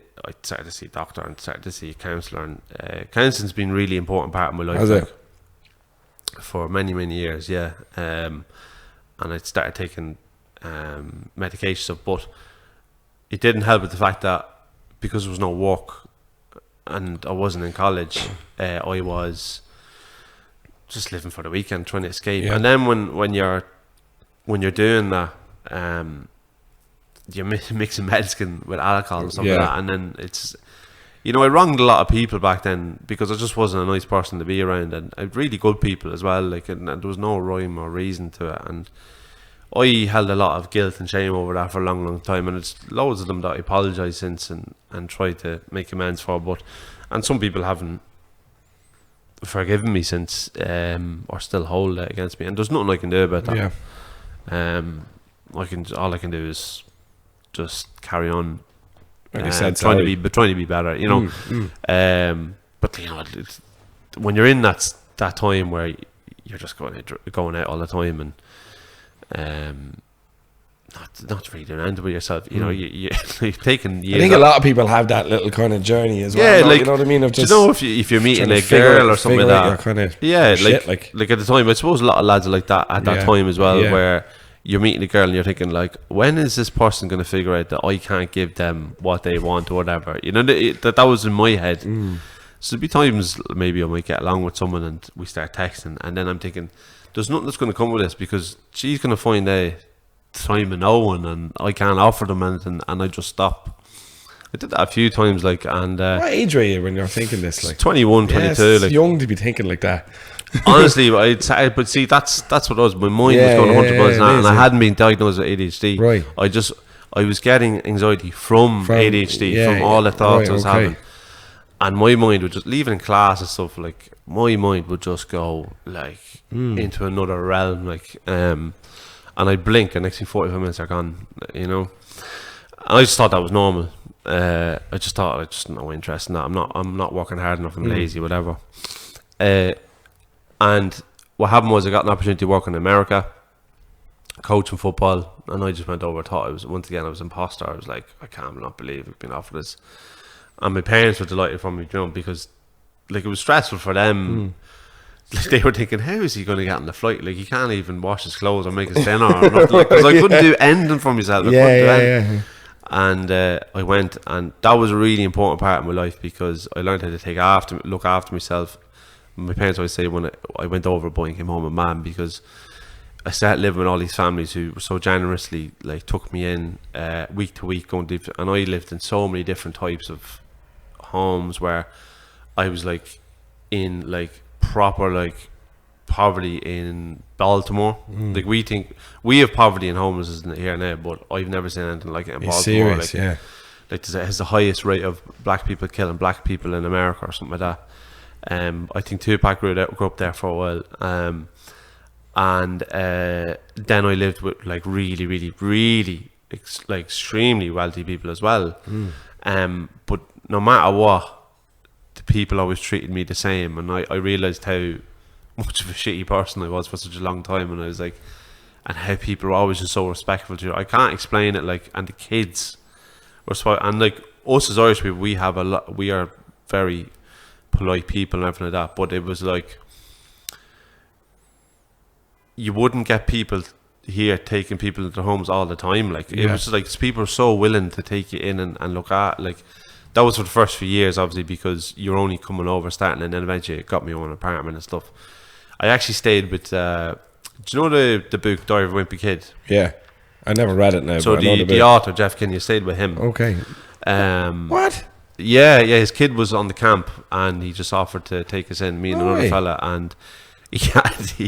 see a doctor and started to see a counsellor, and counselling's been a really important part of my life. Has it? For many years, yeah. And I started taking medication stuff, but it didn't help with the fact that because there was no work and I wasn't in college, I was just living for the weekend, trying to escape. And then when you're doing that, you're mixing medicine with alcohol and stuff like that, and then it's, you know, I wronged a lot of people back then because I just wasn't a nice person to be around, and really good people as well, like, and there was no rhyme or reason to it, and I held a lot of guilt and shame over that for a long time, and it's loads of them that I apologise since and tried to make amends for, and some people haven't forgiven me since, or still hold it against me, and there's nothing I can do about that. All I can do is just carry on, trying to be better, you know. But you know, when you're in that time where you're just going out all the time and not really doing anything with yourself, you know, you're taking years. I think a lot of people have that little kind of journey as well. Yeah, like, you know what I mean? Of just, you know, if you're meeting a girl or something like that, kind of like at the time, I suppose a lot of lads are like that at that time as well, where you're meeting a girl and you're thinking like, when is this person going to figure out that I can't give them what they want or whatever? You know, that was in my head. So there'd be times maybe I might get along with someone and we start texting, and then I'm thinking, there's nothing that's going to come with this because she's going to find a time of no one and I can't offer them anything, and I just stop. I did that a few times, like, and what age were you when you're thinking this? Like 21, 22. It's like, young to be thinking like that. Honestly, but see, that's what it was. My mind was going 100 miles an hour, and I hadn't been diagnosed with ADHD. Right. I was getting anxiety from ADHD, from all the thoughts I was having, and my mind would just, leaving in class and stuff, like, my mind would just go like into another realm, like, and I'd blink and next thing 45 minutes are gone, you know. And I just thought that was normal. I just thought I just no interest in that. I'm not working hard enough. I'm lazy, whatever. And what happened was I got an opportunity to work in America, coaching football, and I just went over. Thought I was imposter. I was like, I can't not believe I've been offered this. And my parents were delighted for me, you know, because like it was stressful for them. Like, they were thinking, how is he going to get on the flight? Like, he can't even wash his clothes or make his dinner or nothing. Because I couldn't do anything for myself. And I went, and that was a really important part of my life because I learned how to look after myself. My parents always say when I went over a boy and came home with mum, because I started living with all these families who so generously like took me in week to week, going deep, and I lived in so many different types of homes where I was like in like proper like poverty in Baltimore. Like we think we have poverty and homelessness here now, but I've never seen anything like it in Baltimore. Serious, like, like it has the highest rate of black people killing black people in America or something like that. I think Tupac grew up there for a while, and then I lived with like really like extremely wealthy people as well. But no matter what, the people always treated me the same, and I realised how much of a shitty person I was for such a long time, and I was like, and how people were always just so respectful to you. I can't explain it, like, and the kids were so, and like us as Irish people, we are very polite people and everything like that, but it was like you wouldn't get people here taking people into their homes all the time. Like it was just like people are so willing to take you in and look at, like, that was for the first few years obviously because you're only coming over starting, and then eventually it got me own apartment and stuff. I actually stayed with do you know the book Diary of a Wimpy Kid? Yeah, I never read it now. So but the author Jeff Kinney, stayed with him. Okay. What? Yeah, his kid was on the camp and he just offered to take us in, me and another fella, and he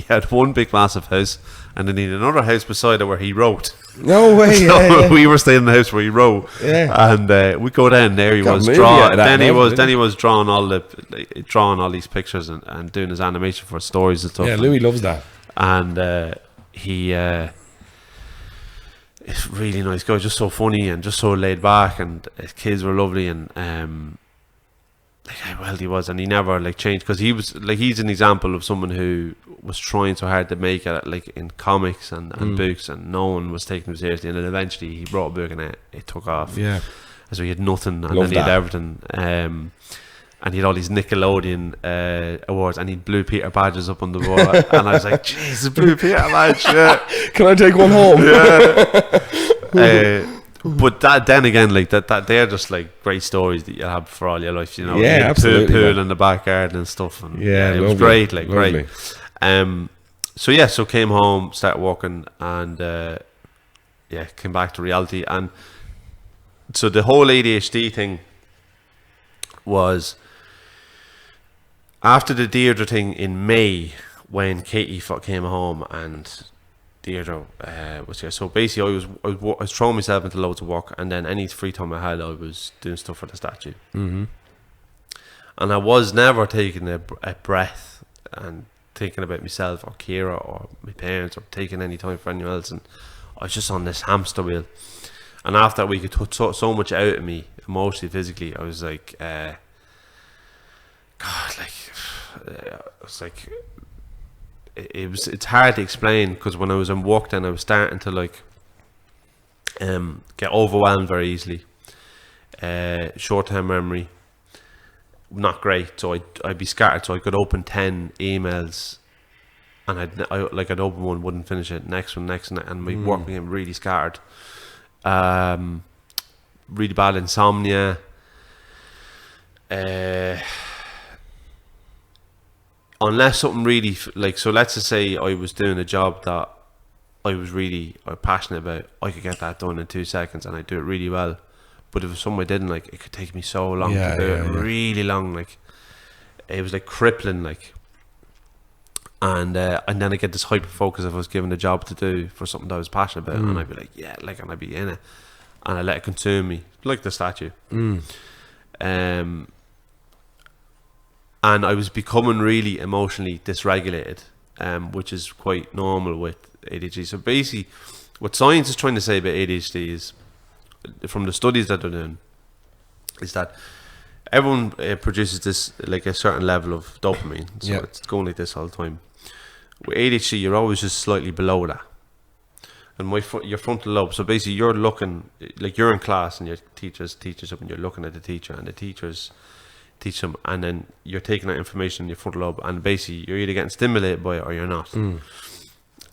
had one big massive house and then he had another house beside it where he wrote. No way. So we were staying in the house where he wrote, and we go down there. He was drawing. Then he was drawing all these pictures and doing his animation for stories and stuff. Yeah, Louis loves that. And he it's really nice guy, just so funny and just so laid back, and his kids were lovely, and like how well he was, and he never like changed, because he was like, he's an example of someone who was trying so hard to make it, like in comics and books, and no one was taking him seriously, and then eventually he brought a book and it took off. So he had nothing, and then he had everything, and he had all these Nickelodeon awards, and he had Blue Peter badges up on the wall, and I was like, Jesus, Blue Peter badge, yeah. Can I take one home? But that then again, like that they're just like great stories that you have for all your life, you know. Yeah, You had absolutely, pool man. in the backyard and stuff, and Yeah, it was lovely, great, like lovely. great. So came home, started working, and came back to reality. And so the whole ADHD thing was after the Deirdre thing in May, when Katie came home and Deirdre was here. So basically, I was throwing myself into loads of work, and then any free time I had, I was doing stuff for the statue. Mm-hmm. And I was never taking a breath and thinking about myself or Kira or my parents or taking any time for anyone else. And I was just on this hamster wheel. And after that week, it took so much out of me, emotionally, physically. I was like, God, it's hard to explain, because when I was in work then I was starting to like get overwhelmed very easily. Short-term memory, not great, so I'd be scattered, so I could open 10 emails and I'd open one, wouldn't finish it, next one, and my work became really scattered. Really bad insomnia. Unless something really, like, so let's just say I was doing a job that I was really passionate about, I could get that done in 2 seconds and I'd do it really well. But if it was something I didn't like, it could take me so long to do it, really long, like, it was like crippling, like. And then I get this hyper focus if I was given a job to do for something that I was passionate about, and I'd be like, yeah, like, and I'd be in it, and I let it consume me, like the statue. And I was becoming really emotionally dysregulated, which is quite normal with ADHD. So basically, what science is trying to say about ADHD is, from the studies that they're doing, is that everyone produces this, like, a certain level of dopamine. So it's going like this all the time. With ADHD, you're always just slightly below that. And your frontal lobe, so basically you're looking, like, you're in class and your teachers teach you something, you're looking at the teacher and the teachers teach them, and then you're taking that information in your frontal lobe, and basically you're either getting stimulated by it or you're not. And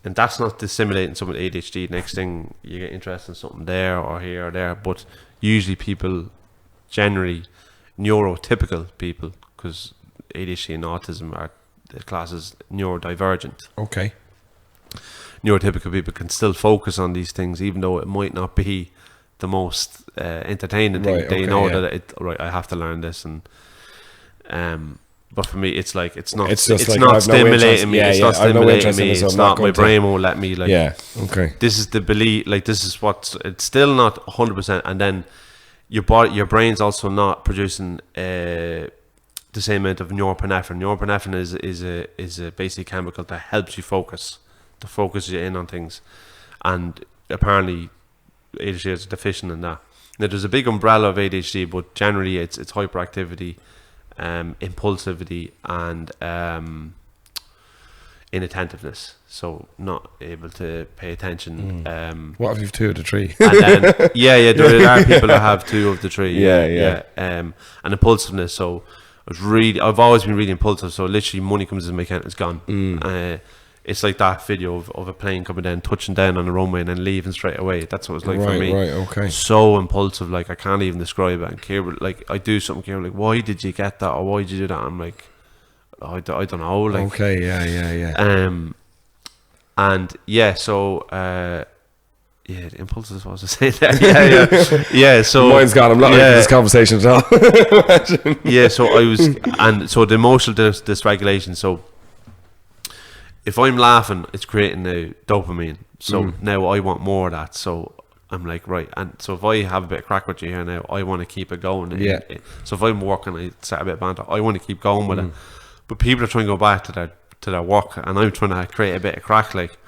that's not stimulating someone with ADHD. Next thing, you get interested in something there or here or there. But usually people, generally neurotypical people, because ADHD and autism are the classes neurodivergent. Okay. Neurotypical people can still focus on these things, even though it might not be the most entertaining thing. They know that I have to learn this, and but for me, it's like it's not stimulating me. It's not stimulating me. It's not, my brain won't let me, like. Yeah. Okay. This is the belief. Like, this is what it's still not 100%, and then your brain's also not producing the same amount of norepinephrine. Norepinephrine is a basic chemical that helps you focus, to focus you in on things, and apparently ADHD is deficient in that. Now, there's a big umbrella of ADHD, but generally it's hyperactivity, impulsivity, and inattentiveness. So not able to pay attention. What have you 2 of the 3? And then, there are people that have 2 of the 3. And impulsiveness. So I've always been really impulsive. So literally, money comes in my account, it's gone. It's like that video of a plane coming down, touching down on the runway, and then leaving straight away. That's what it's like for me. Right, okay. So impulsive, like, I can't even describe it. And Kira, like, I do something, Kira, like, why did you get that, or why did you do that? I'm like, I don't know. Like, okay, yeah. And so the impulses, what was I saying there? Yeah. So mine's gone. I'm not into this conversation at all. So I was, and so the emotional dysregulation. So if I'm laughing, it's creating the dopamine. So now I want more of that. So I'm like, right. And so if I have a bit of crack with you here now, I want to keep it going. So if I'm working, I set a bit of banter, I want to keep going with it. But people are trying to go back to their work, and I'm trying to create a bit of crack, like.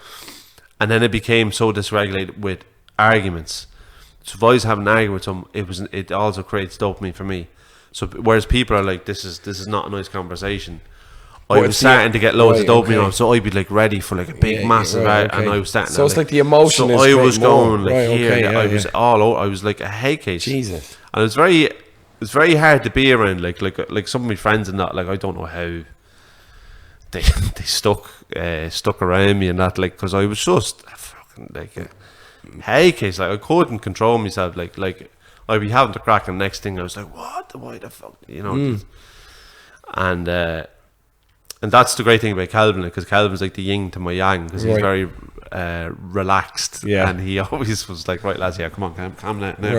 And then it became so dysregulated with arguments. So if I was having an argument with someone, it also creates dopamine for me. So whereas people are like, this is not a nice conversation, I was starting to get loads of dopamine on, so I'd be like ready for like a big massive and I was starting. So it's like the emotion. So I was going like I was all over. I was like a hate case. Jesus. And it was very hard to be around. Like some of my friends and that. Like, I don't know how they stuck around me and that. Like, because I was just fucking like hey case, like I couldn't control myself, like I'd be having to crack, and the next thing I was like, why the fuck, you know. And that's the great thing about Calvin, because Calvin's like the yin to my yang, because he's very relaxed, and he always was like, right lads, come on, calm down now.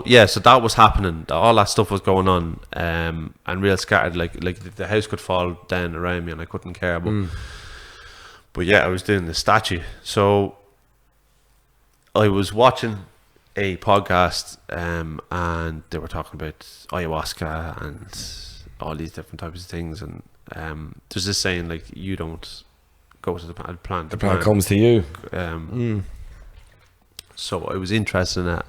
Yeah. So that was happening, all that stuff was going on, and real scattered, like the house could fall down around me and I couldn't care, but yeah, I was doing the statue. So I was watching a podcast, and they were talking about ayahuasca and all these different types of things, and there's this saying, like, you don't go to the plant, the plant comes to you. So I was interested in that.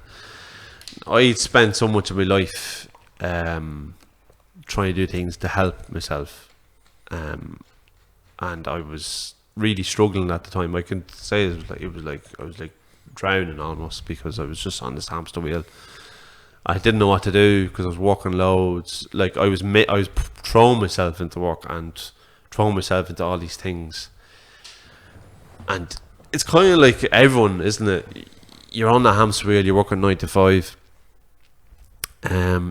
I'd spent so much of my life trying to do things to help myself, and I was really struggling at the time. I can say it was like I was like drowning almost, because I was just on this hamster wheel. I didn't know what to do because I was working loads. Like I was throwing myself into work and throwing myself into all these things, and it's kind of like everyone, isn't it? You're on the hamster wheel. You're working 9 to 5.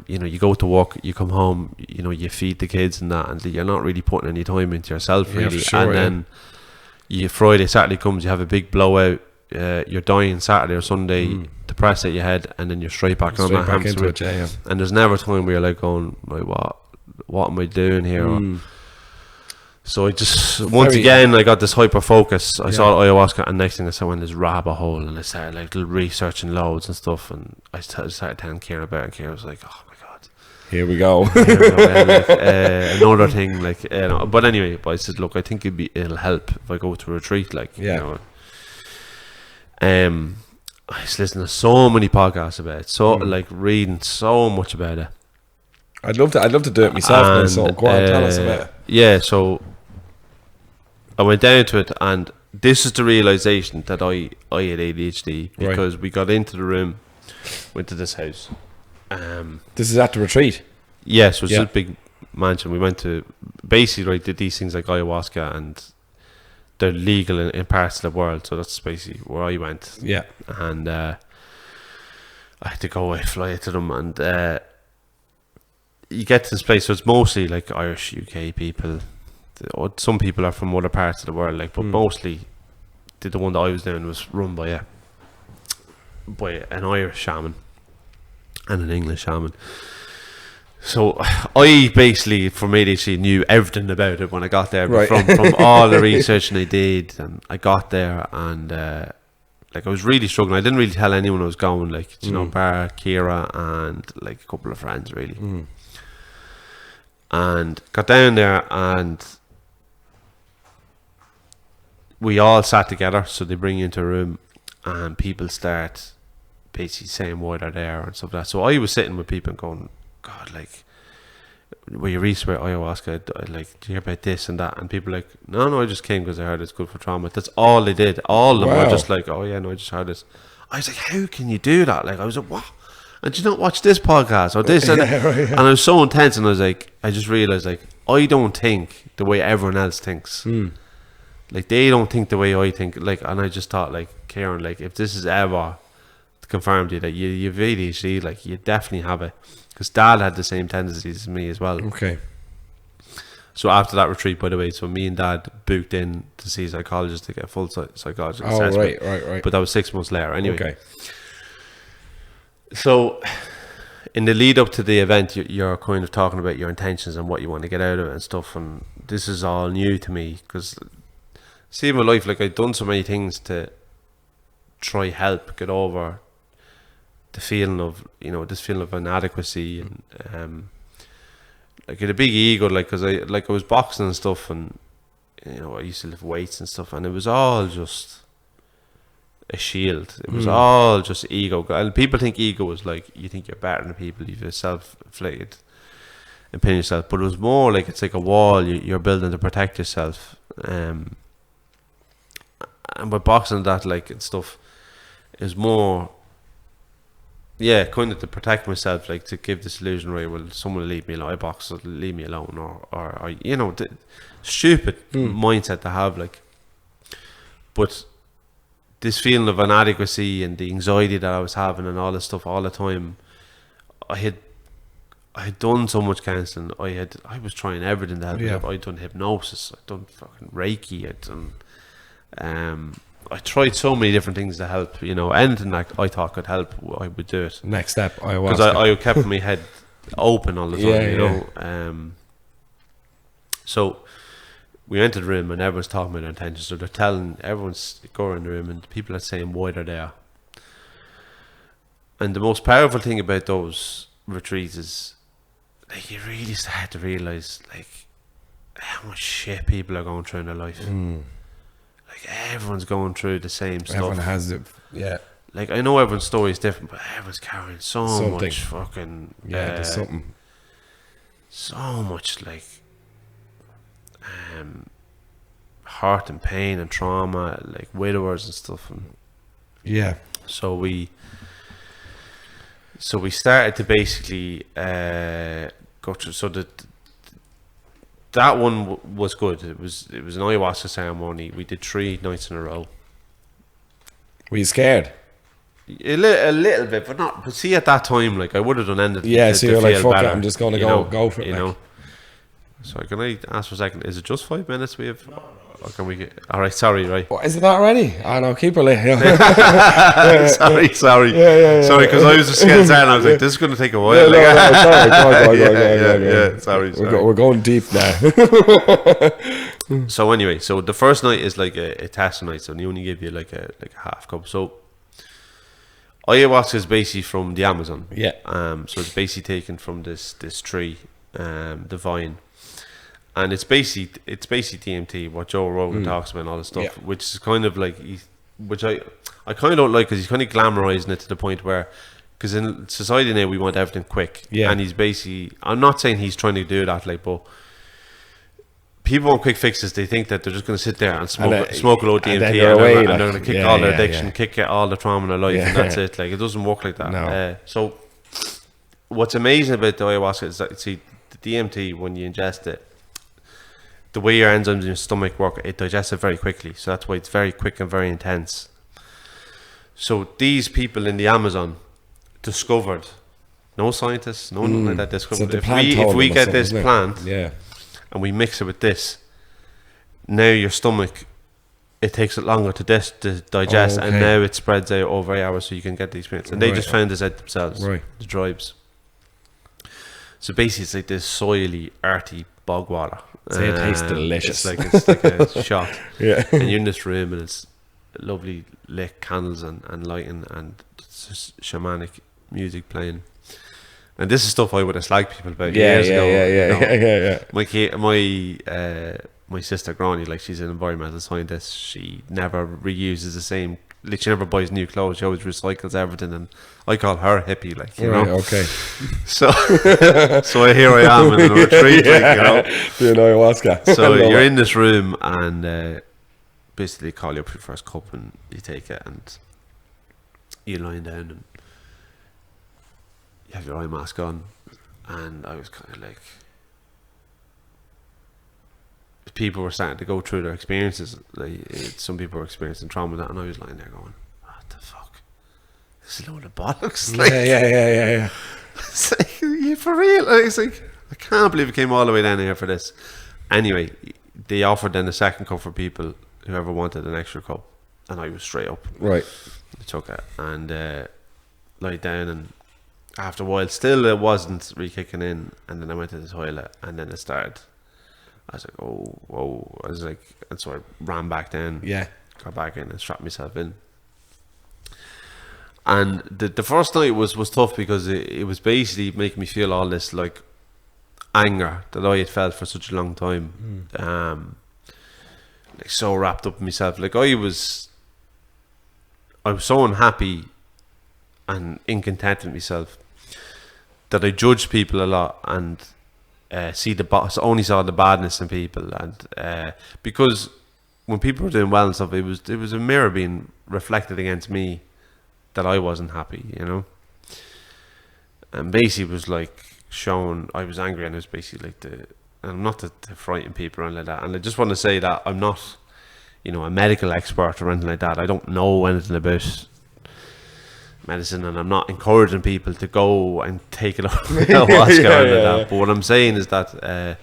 You know, you go to work, you come home, you know, you feed the kids and that, and you're not really putting any time into yourself, really. And then Friday, Saturday comes, you have a big blowout. You're dying Saturday or Sunday, depressed at your head, and then you're straight back on that hamster wheel. And there's never a time where you're like going, like, what am I doing here? So I just, once again, I got this hyper focus. I saw ayahuasca, and next thing I went in this rabbit hole, and I started like researching loads and stuff, and I started telling Ciaran about it, and Ciaran was like, oh my god, here we go. Another thing, like, but anyway, I said, look, I think it'll help if I go to a retreat, like, you know. I was listening to so many podcasts about it, so like reading so much about it. I'd love to do it myself, and, so go on, tell us about it. Yeah, so I went down to it, and this is the realization that I had ADHD, because we got into the room, went to this house. This is at the retreat? Yes, it was a big mansion. We went to, basically, did these things like ayahuasca, and they're legal in parts of the world, so that's basically where I went. Yeah. And I had to go away, fly to them, and you get to this place, so it's mostly like Irish, UK people. Some people are from other parts of the world, like, but mostly the one that I was doing was run by an Irish shaman and an English shaman. So I basically, from ADHD, knew everything about it when I got there, from all the research I did, and I got there, and like I was really struggling. I didn't really tell anyone I was going, like, you know, bar Ciaran and like a couple of friends, really. And got down there, and we all sat together. So they bring you into a room, and people start basically saying why they're there and stuff like that. So I was sitting with people and going, God, like, were you research about ayahuasca? Like, do you hear about this and that? And people like, no, I just came because I heard it's good for trauma. That's all they did. All of them were just like, oh yeah, no, I just heard this. I was like, how can you do that? Like, I was like, what? And you don't watch this podcast or this? And I was so intense, and I was like, I just realized, like, I don't think the way everyone else thinks. Like, they don't think the way I think. Like, and I just thought, like, Ciaran, like, if this is ever confirmed to you that you've ADHD, like, you definitely have it. Because Dad had the same tendencies as me as well. Okay. So after that retreat, by the way, so me and Dad booked in to see a psychologist to get a full psychological assessment. Right. But that was 6 months later. Anyway. Okay. So in the lead up to the event, you're kind of talking about your intentions and what you want to get out of it and stuff. And this is all new to me, because see, in my life, like, I've done so many things to try help get over the feeling of, you know, this feeling of inadequacy, and like, I had a big ego, like, because I was boxing and stuff, and, you know, I used to lift weights and stuff, and it was all just a shield. It was all just ego. And people think ego is like, you think you're better than people, you've a self-inflicted opinion of yourself, but it was more like, it's like a wall you're building to protect yourself. And with boxing, that, like, and stuff is more, yeah, kind of to protect myself, like, to give this illusion, right, well, someone will leave me alone, I box, so leave me alone, or you know, the stupid mindset to have, like. But this feeling of inadequacy and the anxiety that I was having and all this stuff all the time, I had done so much counselling. I was trying everything to help me. I'd done hypnosis. I'd done fucking Reiki. I'd done. I tried so many different things to help. You know, anything that I thought could help, I would do it. Next step, ayahuasca. Because I kept my head open all the time. You know. So we entered the room and everyone's talking about their intentions. So they're telling everyone's going in the room and people are saying why they're there. And the most powerful thing about those retreats is, like, you really start to realise, like, how much shit people are going through in their life. Like, everyone's going through the same stuff. Everyone has it. Yeah. Like, I know everyone's story is different, but everyone's carrying so much fucking... there's something. So much, like, hurt and pain and trauma, like widowers and stuff. And so we started to basically go through. So that one was good. It was an ayahuasca ceremony. We did 3 nights in a row. Were you scared? A little bit, but not. But see, at that time, like, I would have done anything. Yeah, so you're like, fuck it, I'm just going to go for it. You know. So can I ask for a second? Is it just 5 minutes we have? Or can we get? All right, sorry, right. What, is it not ready? Oh no, keep it late. Sorry. Sorry, because I was just scared and I was like, this is going to take a while. Sorry. We're going deep now. So anyway, so the first night is like a test night, so they only give you like a half cup. So ayahuasca is basically from the Amazon. Yeah. So it's basically taken from this tree, the vine. And it's basically DMT, what Joe Rogan talks about and all this stuff, which is kind of like, which I kind of don't like, because he's kind of glamorizing it to the point where, because in society now we want everything quick, and he's basically, I'm not saying he's trying to do that, like, but people want quick fixes. They think that they're just going to sit there and smoke a load of DMT and they're going to kick all their addiction, kick all the trauma in their life, and that's it. Like, it doesn't work like that. No. So what's amazing about the ayahuasca is that, see, the DMT, when you ingest it, the way your enzymes in your stomach work, it digests it very quickly. So that's why it's very quick and very intense. So these people in the Amazon discovered, no scientists, no one like that discovered, So if we get this plant and we mix it with this, now your stomach, it takes it longer to digest, and now it spreads out over 8 hours so you can get the experience. And they just found this out themselves, the tribes. So basically it's like this soily, earthy bog water. It tastes delicious. It's like a shot. And you're in this room and it's lovely lit candles and lighting and shamanic music playing. And this is stuff I would have slagged people about years ago. My sister Granny, like, she's an environmental scientist. She never reuses the same. Like, she never buys new clothes. She always recycles everything, and I call her hippie. Like, you know. Okay. So here I am in a retreat. Like, you know, doing ayahuasca. So you're in this room, and basically call you up your first cup, and you take it, and you lie down, and you have your eye mask on, and I was kind of like, people were starting to go through their experiences. Like, some people were experiencing trauma, and I was lying there going, what the fuck? This is a load of bollocks. Like, yeah. It's like, you for real? It's like, I can't believe it came all the way down here for this. Anyway, they offered then a second cup for people whoever wanted an extra cup, and I was straight up. Right. I took it and lied down, and after a while, still it wasn't really kicking in, and then I went to the toilet, and then it started. I was like, oh, whoa. I was like, and so I ran back down. Yeah. Got back in and strapped myself in. And the first night was tough because it was basically making me feel all this, like, anger that I had felt for such a long time. Like, so wrapped up in myself. Like, I was so unhappy and incontent with myself that I judged people a lot and only saw the badness in people, and because when people were doing well and stuff, it was a mirror being reflected against me that I wasn't happy, you know. And basically it was like showing I was angry, and it was basically like and I'm not to frighten people or anything like that. And I just want to say that I'm not a medical expert or anything like that. I don't know anything about medicine, and I'm not encouraging people to go and take it off that. But what I'm saying is that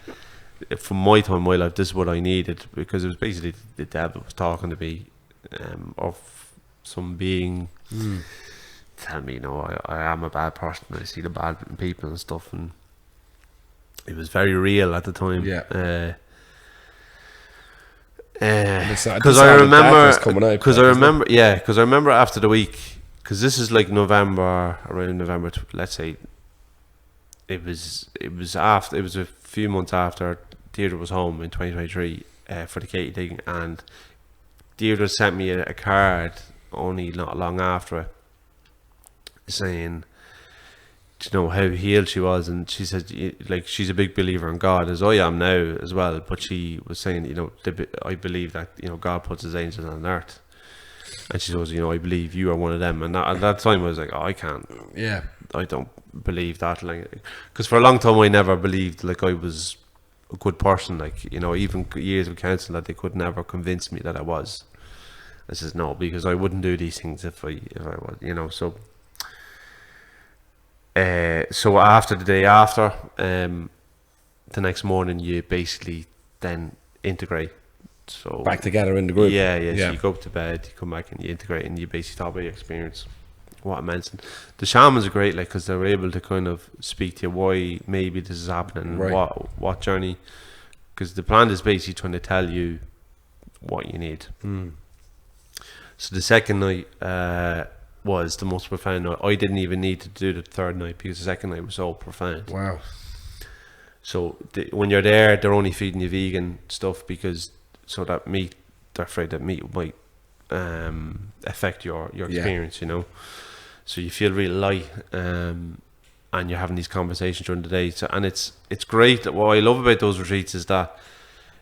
from my time in my life, this is what I needed, because it was basically the devil was talking to me, of some being tell me, I am a bad person, I see the bad in people and stuff, and it was very real at the time. Because I remember after the week, because this is like around November, let's say it was a few months after Deirdre was home in 2023 for the Katie thing, and Deirdre sent me a card only not long after it, saying, how healed she was, and she said, like, she's a big believer in God, as I am now as well, but she was saying, I believe that God puts his angels on earth, and she goes, I believe you are one of them. And at that time I was like, I can't, I don't believe that, like, because for a long time I never believed like I was a good person, like, even years of counselling, that they could never convince me that I was. I says no, because I wouldn't do these things if I was, so after the day after, the next morning you basically then integrate. So back together in the group. Yeah. So you go up to bed, you come back and you integrate, and you basically talk about your experience, what it meant. And the shamans are great, like, because they're able to kind of speak to you why maybe this is happening, right, what journey, because the plan is basically trying to tell you what you need. So the second night was the most profound night. I didn't even need to do the third night, because the second night was so profound. Wow. So when you're there, they're only feeding you vegan stuff, because they're afraid that meat might affect your experience, so you feel really light, and you're having these conversations during the day. So, and it's great. What I love about those retreats is that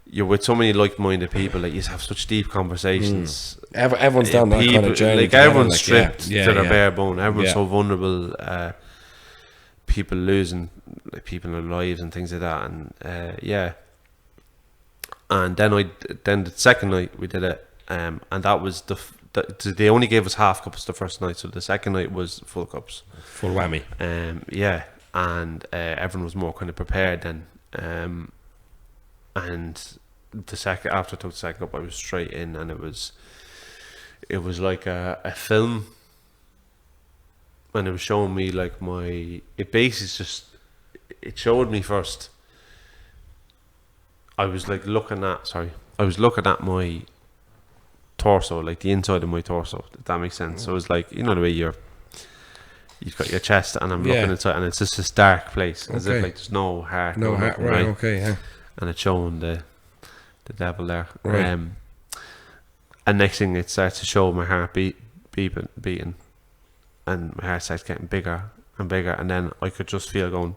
you're with so many like-minded people that you have such deep conversations. Everyone's down that kind of journey. Like, everyone's stripped to their bare bone. Everyone's so vulnerable. People losing people in their lives and things like that. And and then the second night we did it, and that was they only gave us half cups the first night, so the second night was full cups, full whammy. And everyone was more kind of prepared then. And after I took the second cup, I was straight in, and it was like a film, and it was showing me like it showed me first. I was looking at my torso, like the inside of my torso, if that makes sense. So it was like, the way you've got your chest, and I'm looking inside, and it's just this dark place, as if like there's no heart. Right, okay, yeah. And it's showing the devil there. Right. And next thing, it starts to show my heart beating, and my heart starts getting bigger and bigger, and then I could just feel going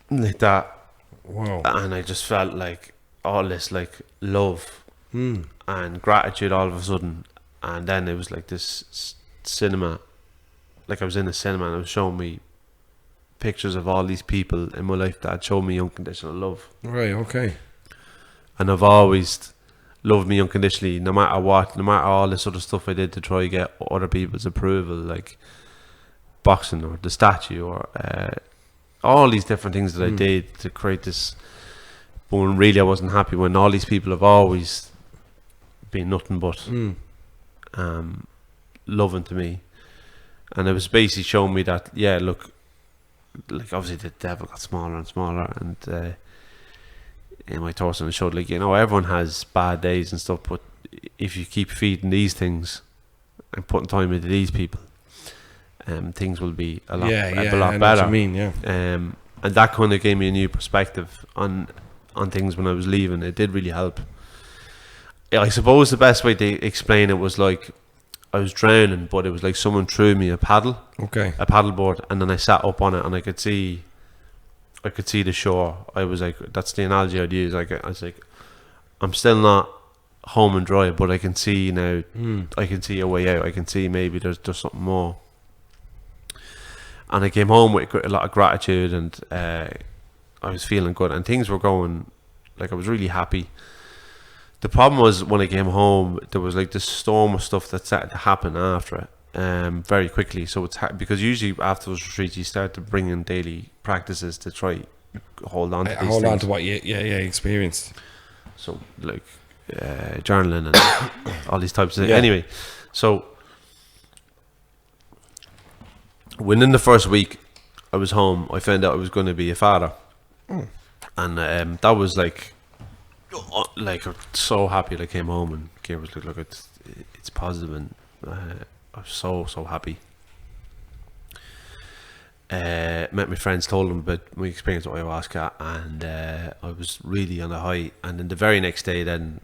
like that. Wow. And I just felt like all this like love and gratitude all of a sudden. And then it was like this cinema, like I was in a cinema, and it was showing me pictures of all these people in my life that had shown me unconditional love. Right, okay. And I've always loved me unconditionally, no matter what, no matter all this other stuff I did to try to get other people's approval, like boxing or the statue or all these different things that I did to create this. But when really I wasn't happy, when all these people have always been nothing but loving to me. And it was basically showing me that, look, like obviously the devil got smaller and smaller, and in my torso, and it showed like, everyone has bad days and stuff, but if you keep feeding these things and putting time into these people, things will be a lot better. What you mean, and that kind of gave me a new perspective on things when I was leaving. It did really help. I suppose the best way to explain it was like I was drowning, but it was like someone threw me a paddle board, and then I sat up on it, and I could see the shore. I was like, that's the analogy I'd use. I was like, I'm still not home and dry, but I can see now. I can see a way out. I can see maybe there's something more. And I came home with a lot of gratitude, and I was feeling good, and things were going, like I was really happy. The problem was when I came home, there was like this storm of stuff that started to happen after it, very quickly. So it's because usually after those retreats, you start to bring in daily practices to try hold on to these Hold things. on to what you experienced. So like journaling and all these types of things. Anyway, so within the first week I was home, I found out I was going to be a father, and that was like I'm so happy that I came home and Ciaran was like, look, it's positive, and I was so happy. Met my friends, told them about my experience with ayahuasca, and I was really on a high. And then the very next day, then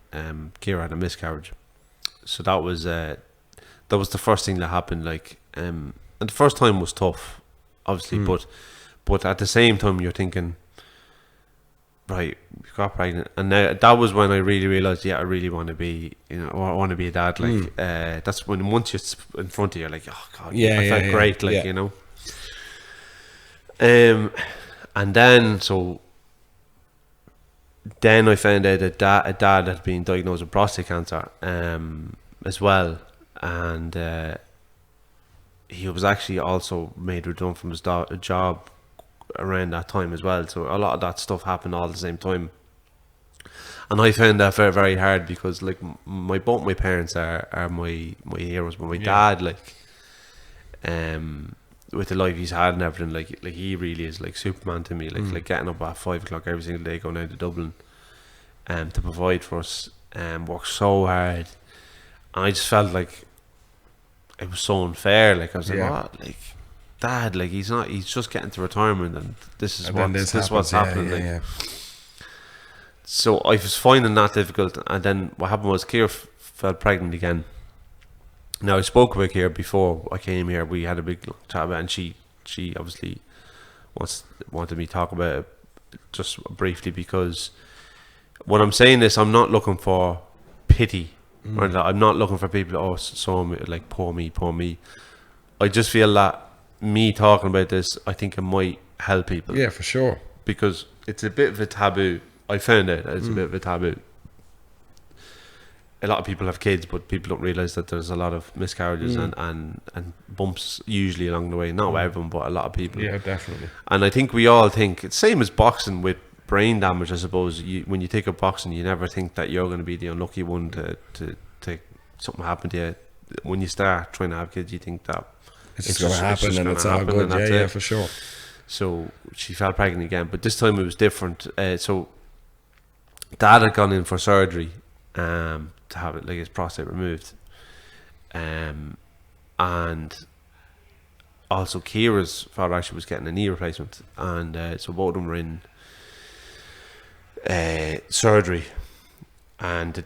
Ciaran had a miscarriage. So that was the first thing that happened. Like, and the first time was tough, obviously, but at the same time, you're thinking, right, we got pregnant, and that was when I really realized, I really want to be, I want to be a dad. Like, that's when once you're in front of you, like, oh god, I felt great, like, and then then I found out that a dad had been diagnosed with prostate cancer, as well, and he was actually also made redundant from his job around that time as well. So a lot of that stuff happened all at the same time, and I found that very, very hard because like both my parents are my heroes, but my dad, like, with the life he's had and everything, like he really is like Superman to me. Like getting up at 5 o'clock every single day, going out to Dublin, to provide for us, work so hard, and I just felt like it was so unfair. Like I was like, what, like, Dad, like he's just getting to retirement, and this is what's happening. So I was finding that difficult, and then what happened was Ciaran fell pregnant again. Now I spoke with Ciaran before I came here. We had a big chat about it, and she obviously wanted me to talk about it just briefly, because when I'm saying this, I'm not looking for pity. Right? I'm not looking for people like poor me. I just feel that me talking about this, I think it might help people. Yeah, for sure. Because it's a bit of a taboo. I found out it's a bit of a taboo. A lot of people have kids, but people don't realise that there's a lot of miscarriages and bumps usually along the way. Not everyone, but a lot of people. Yeah, definitely. And I think we all think it's same as boxing with brain damage. I suppose when you take up boxing, you never think that you're going to be the unlucky one to something happen to you. When you start trying to have kids, you think that it's just going to happen, and it's all good. Yeah, for sure. So she fell pregnant again, but this time it was different. So Dad had gone in for surgery to have it, like, his prostate removed, and also Ciaran's father actually was getting a knee replacement, and so both of them were in surgery. And that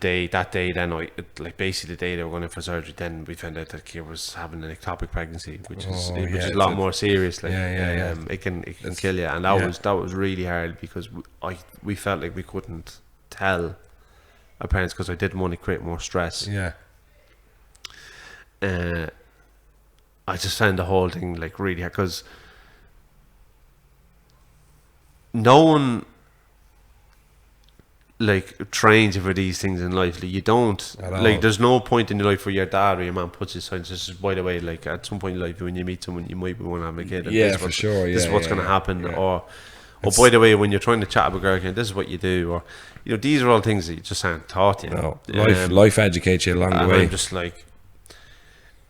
day then, basically the day they were going in for surgery, then we found out that Ciaran was having an ectopic pregnancy, which is a lot more serious. Like, it can kill you, and that was really hard, because we felt like we couldn't tell our parents, because I didn't want to create more stress. I just found the whole thing like really hard, because no one like trains you for these things in life. Like, you don't, like, there's no point in your life where your dad or your mom puts his signs. This is, by the way, like, at some point in life when you meet someone, you might want to have a kid, and this is what's going to happen. Or by the way, when you're trying to chat with a girl, this is what you do. Or, these are all things that you just aren't taught. Life educates you along the way. I'm just like,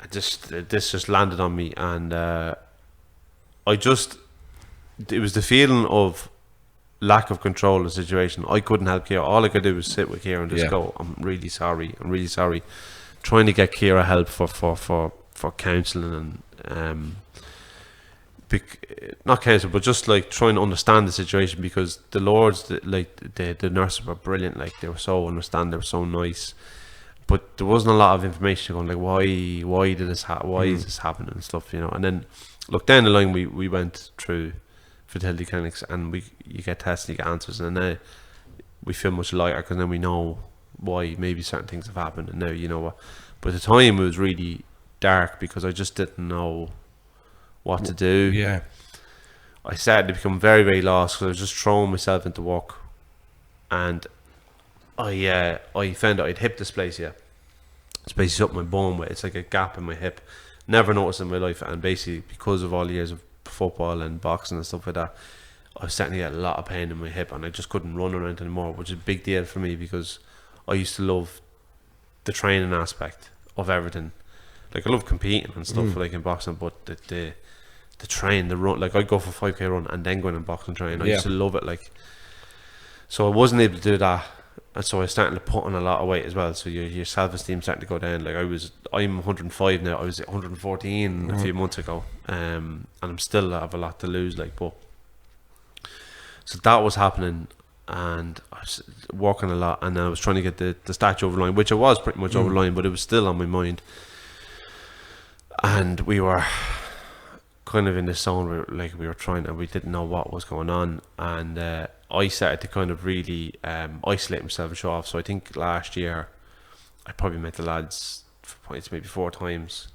this just landed on me, and it was the feeling of lack of control of the situation. I couldn't help Ciaran. All I could do was sit with Ciaran and just go, I'm really sorry, trying to get Ciaran help for counselling, and not counselling, but just like trying to understand the situation, because the Lords, the nurses were brilliant. Like, they were so understanding, they were so nice, but there wasn't a lot of information going, like, why did this happen, why is this happening and stuff, and then look, down the line we went through fertility clinics, and you get tests and you get answers, and then we feel much lighter, because then we know why maybe certain things have happened, and now you know what. But at the time it was really dark, because I just didn't know what to do. I started to become very, very lost, because I was just throwing myself into work, and I found out I'd hip dysplasia. It's basically something my bone with. It's like a gap in my hip. Never noticed in my life, and basically because of all the years of football and boxing and stuff like that, I was starting to get a lot of pain in my hip, and I just couldn't run around anymore, which is a big deal for me because I used to love the training aspect of everything. Like I love competing and stuff like in boxing, but the train, the run, like I'd go for 5k run and then go in and box and train. I used to love it, like. So I wasn't able to do that, and so I was starting to put on a lot of weight as well. So your self-esteem starting to go down. Like I'm 105 now. I was 114 a few months ago, and I'm still have a lot to lose. Like, but so that was happening, and I was walking a lot, and I was trying to get the statue over the line, which I was pretty much over the line, but it was still on my mind. And we were kind of in this zone where like we were trying, and we didn't know what was going on, and I started to kind of really isolate myself and show off. So I think last year I probably met the lads for points maybe 4 times,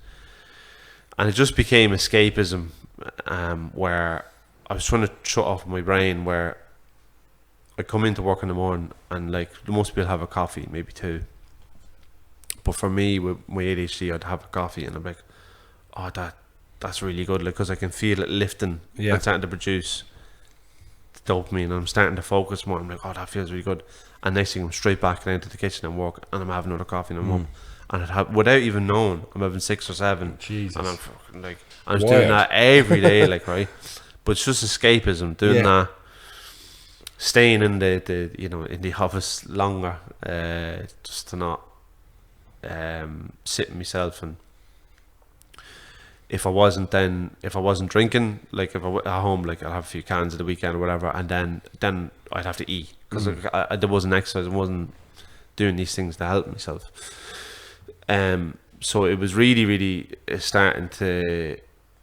and it just became escapism, where I was trying to shut off my brain, where I come into work in the morning and like most people have a coffee, maybe 2, but for me with my ADHD I'd have a coffee and I'm like, oh that's really good, like, because I can feel it lifting and starting to produce dopamine, and I'm starting to focus more. I'm like, oh, that feels really good. And next thing I'm straight back into the kitchen and work, and I'm having another coffee and I'm up, and without even knowing, I'm having 6 or 7. Jesus. And I'm fucking like, I'm just doing that every day, like, right? But it's just escapism, doing that, staying in the in the office longer, just to not sit with myself. And if I wasn't drinking, like if I at home, like I'll have a few cans at the weekend or whatever, and then I'd have to eat because there wasn't exercise, I wasn't doing these things to help myself. So it was really starting to,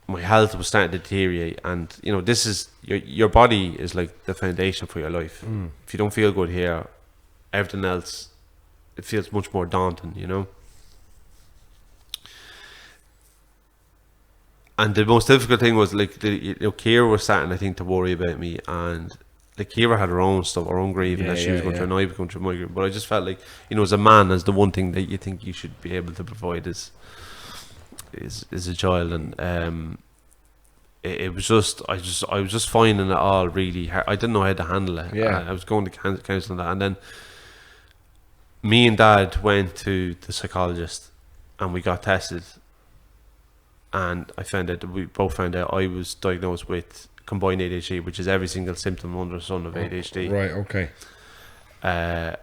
my health was starting to deteriorate, and this is your body is like the foundation for your life. If you don't feel good here, everything else, it feels much more daunting, And the most difficult thing was like Ciara was starting, I think, to worry about me, and like Ciara had her own stuff, her own grieving that she was going through, and I was going through my grieving. But I just felt like, as a man, as the one thing that you think you should be able to provide is a child, and it was just I was just finding it all really hard. I didn't know how to handle it. I was going to counselling that, and then me and Dad went to the psychologist, and we got tested. And we both found out I was diagnosed with combined ADHD, which is every single symptom under the sun of ADHD. Right, okay. I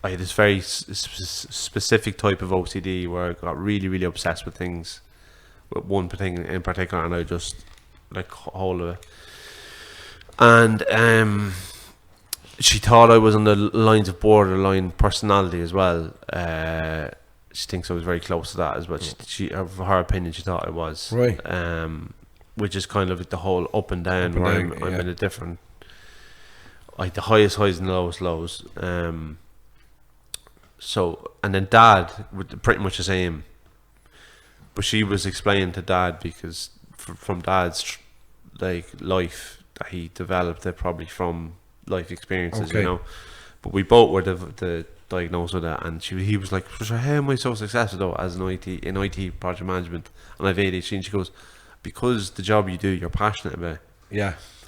had this very specific type of OCD where I got really obsessed with things, with one thing in particular, and I just like whole of it. And she thought I was on the lines of borderline personality as well. She thinks I was very close to that as well. She her opinion, she thought I was. Right. Which is kind of like the whole up and down, where I'm in a different, like the highest highs and lowest lows. So, and then Dad would pretty much the same. But she was explaining to Dad, because from Dad's like life that he developed it probably from life experiences, But we both were the diagnosed with that, and he was like, how am I so successful though as an IT project management, and I've ADHD? And she goes, because the job you do you're passionate about,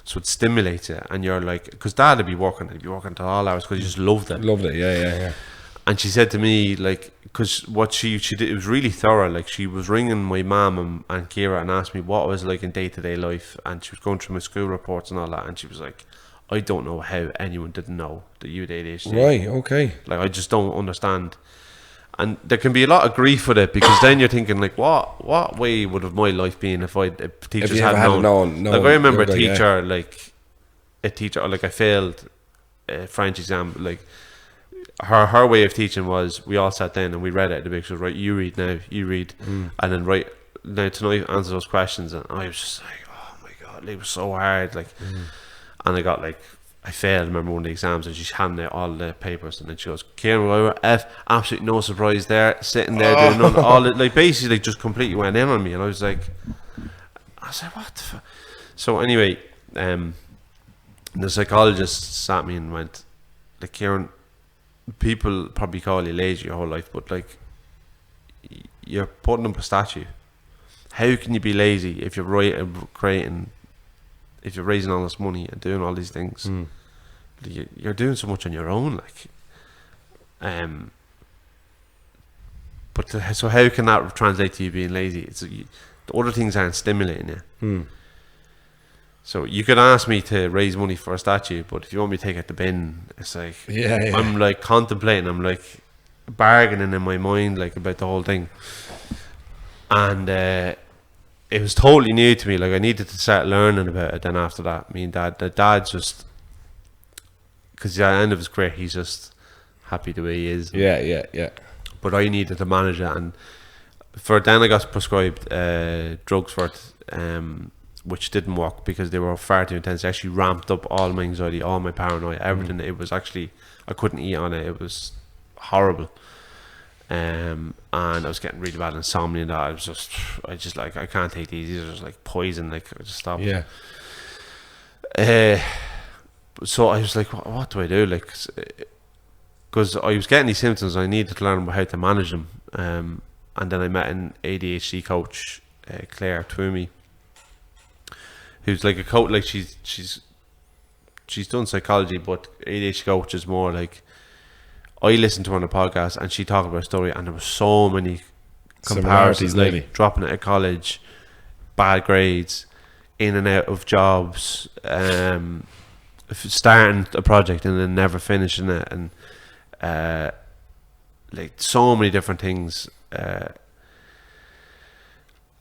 so it stimulates it, and you're like, because Dad would be working till all hours because he just loved it. And she said to me, like, because what she did, it was really thorough. Like, she was ringing my mum and Ciara and asked me what I was like in day-to-day life, and she was going through my school reports and all that, and she was like, I don't know how anyone didn't know that you had ADHD. Right, okay. Like, I just don't understand. And there can be a lot of grief with it, because then you're thinking, like, what way would have my life been if teachers hadn't known? Like, I remember a teacher, like I failed a French exam. Like, her way of teaching was, we all sat down and we read out the book. She was, right, you read now, and then right now tonight answer those questions. And I was just like, oh my God, it was so hard. Like, and I failed, I remember one of the exams, and she's handing out all the papers, and then she goes, Ciaran, F, absolutely no surprise there, sitting there doing none, all it, like, basically just completely went in on me, and I was like, what the fuck? So anyway, the psychologist sat me and went, like, Ciaran, people probably call you lazy your whole life, but like you're putting up a statue. How can you be lazy if you're if you're raising all this money and doing all these things? You're doing so much on your own, like. So how can that translate to you being lazy? The other things aren't stimulating you. So you could ask me to raise money for a statue, but if you want me to take it to the bin, it's like I'm like contemplating, I'm like bargaining in my mind like about the whole thing, and it was totally new to me. Like I needed to start learning about it. Then after that, me and dad just, because at the end of his career, he's just happy the way he is. Yeah. But I needed to manage it, and then I got prescribed drugs for it, which didn't work because they were far too intense. It actually ramped up all my anxiety, all my paranoia, everything. It was actually, I couldn't eat on it. It was horrible. And I was getting really bad insomnia and that. I can't take these are just like poison, like I just stopped. So I was like, what do I do? Like, because I was getting these symptoms, I needed to learn how to manage them. And then I met an ADHD coach, Claire Twomey, who's like a coach. Like she's done psychology, but ADHD coach is more like, I listened to her on a podcast and she talked about a story, and there were so many comparisons, like dropping out of college, bad grades, in and out of jobs, starting a project and then never finishing it, and like so many different things,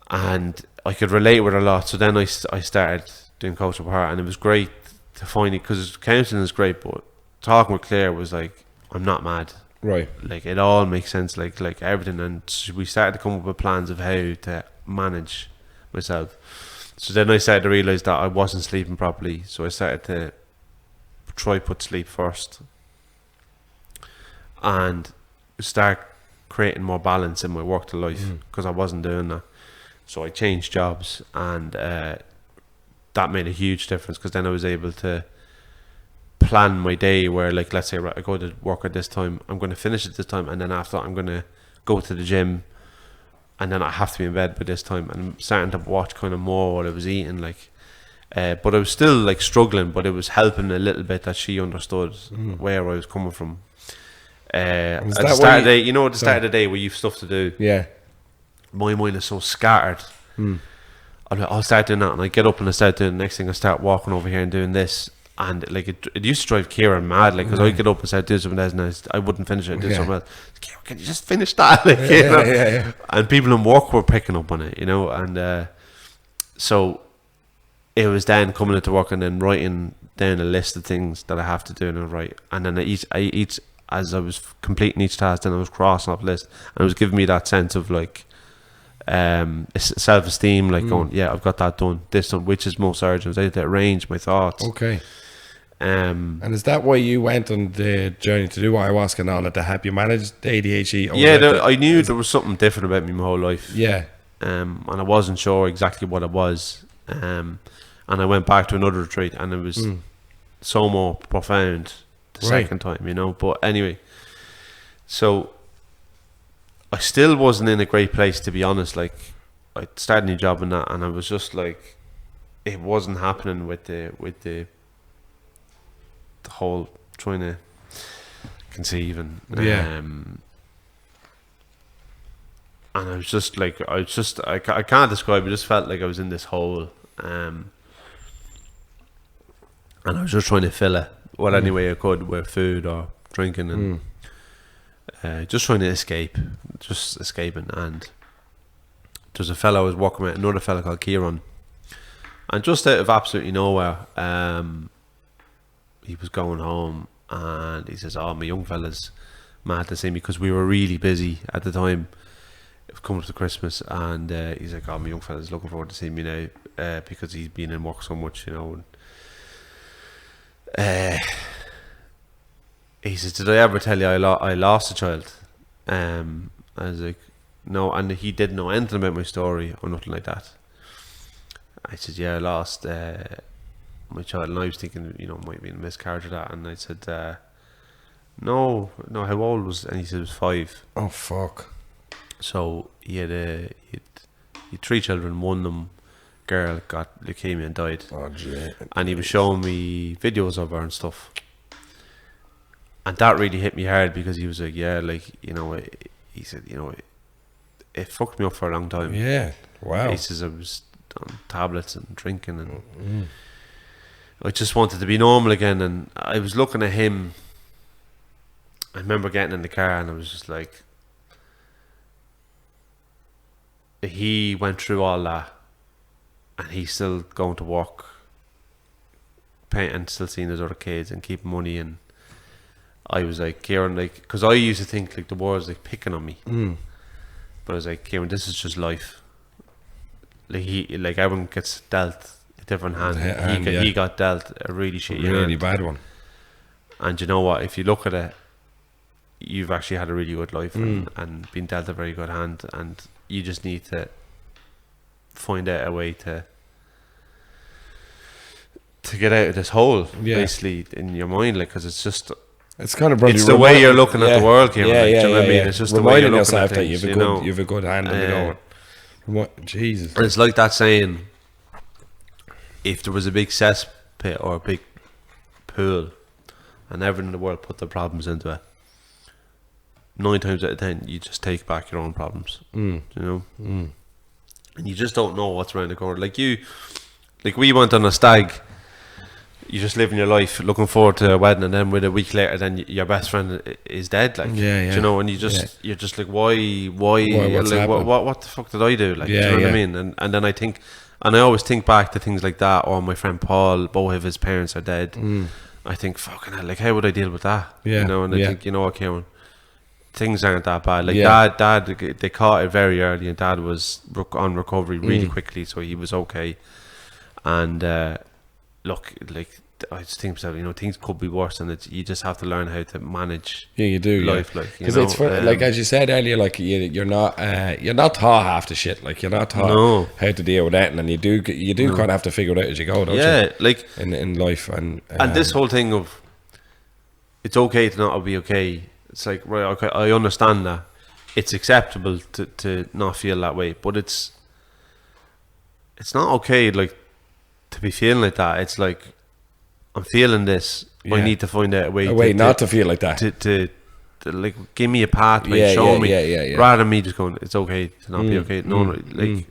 and I could relate with her a lot. So then I started doing coaching with her, and it was great to find it, because counselling is great, but talking with Claire was like, I'm not mad, right? Like it all makes sense, like everything, and we started to come up with plans of how to manage myself. So then I started to realise that I wasn't sleeping properly, so I started to try put sleep first and start creating more balance in my work to life, because I wasn't doing that. So I changed jobs, and that made a huge difference, because then I was able to plan my day where, like, let's say I go to work at this time, I'm going to finish at this time, and then after I'm going to go to the gym, and then I have to be in bed by this time, and I'm starting to watch kind of more what I was eating, like, but I was still like struggling, but it was helping a little bit that she understood where I was coming from. At the start of the day, you know, at the start of the day where you've stuff to do, my mind is so scattered. I'll start doing that, and I get up and I start doing the next thing. I start walking over here and doing this, and like it used to drive Ciaran mad, like, because I get up and start doing something else, and I wouldn't finish it. I do something else. Ciaran, can you just finish that? Like, you know? And people in work were picking up on it, you know, and so it was then coming into work and then writing down a list of things that I have to do, and I write, and then each as I was completing each task, then I was crossing off the list, and it was giving me that sense of like self-esteem, like going, yeah, I've got that done, this done, which is most urgent. I had to arrange my thoughts. Okay. And is that why you went on the journey to do ayahuasca and all that, to help you manage the ADHD? I knew there was something different about me my whole life. And I wasn't sure exactly what it was. And I went back to another retreat, and it was so more profound the second time, you know. But anyway, so I still wasn't in a great place, to be honest. Like, I started a new job and that, and I was just like, it wasn't happening with the whole trying to conceive, and and I was just like, I can't describe it. I just felt like I was in this hole, and I was just trying to fill it any way I could, with food or drinking, and just trying to escaping. And there's a fellow I was walking with, another fellow called Ciaran, and just out of absolutely nowhere, he was going home, and he says, "Oh, my young fella's mad to see me," because we were really busy at the time. It was coming up to Christmas, and he's like, "Oh, my young fella's looking forward to seeing me now, because he's been in work so much, you know." And, he says, "Did I ever tell you I lost a child?" I was like, "No," and he didn't know anything about my story or nothing like that. I said, "Yeah, I lost my child," and I was thinking, you know, might be a miscarriage or that. And I said, No, how old was? And he said he was 5. Oh fuck. So he had he had 3 children. One of them, girl, got leukemia and died. Oh gee. And he was showing me videos of her and stuff. And that really hit me hard because he was like, yeah, like, you know, he said, you know, it fucked me up for a long time. Yeah. Wow. He says I was on tablets and drinking and I just wanted to be normal again. And I was looking at him. I remember getting in the car and I was just like, he went through all that and he's still going to work, paying and still seeing his other kids and keeping money. And I was like, Ciaran, like, because I used to think like the world's like picking on me, but I was like, Ciaran, this is just life. Like everyone gets dealt a different hand. He got dealt a really shitty really hand. bad one. And you know what? If you look at it, you've actually had a really good life and been dealt a very good hand, and you just need to find out a way to get out of this hole, basically, in your mind, like, because it's just. It's kind of it's the way you're looking at the world, Ciaran. Do you know what I mean? It's just the way you're looking at things. That you have a good hand on the door. Jesus. It's like that saying, if there was a big cesspit or a big pool and everyone in the world put their problems into it, 9 times out of 10 you just take back your own problems. You know? And you just don't know what's around the corner. Like we went on a stag. You just living your life, looking forward to a wedding, and then with a week later, then your best friend is dead. Like, do you know, and you're just like, why? Like, what the fuck did I do? Like, do you know what I mean? And then I always think back to things like that. Or my friend Paul, both of his parents are dead. I think, fucking hell, like, how would I deal with that? You know, and I think, you know what, Ciaran, things aren't that bad. Like dad, they caught it very early, and dad was on recovery really quickly, so he was okay. And look, like, I just think to myself, you know, things could be worse, and you just have to learn how to manage. You do life, like, because it's like, as you said earlier, like, you're not taught half the shit. Like, you're not taught how to deal with that, and you do kind of have to figure it out as you go, don't you? Like in life, and this whole thing of it's okay to not be okay. It's like, right, okay, I understand that it's acceptable to not feel that way, but it's not okay, like, to be feeling like that. It's like, I'm feeling this. I need to find out a way not to feel like that. To like, give me a pathway, show me. Rather than me just going, it's okay to not be okay. No, like,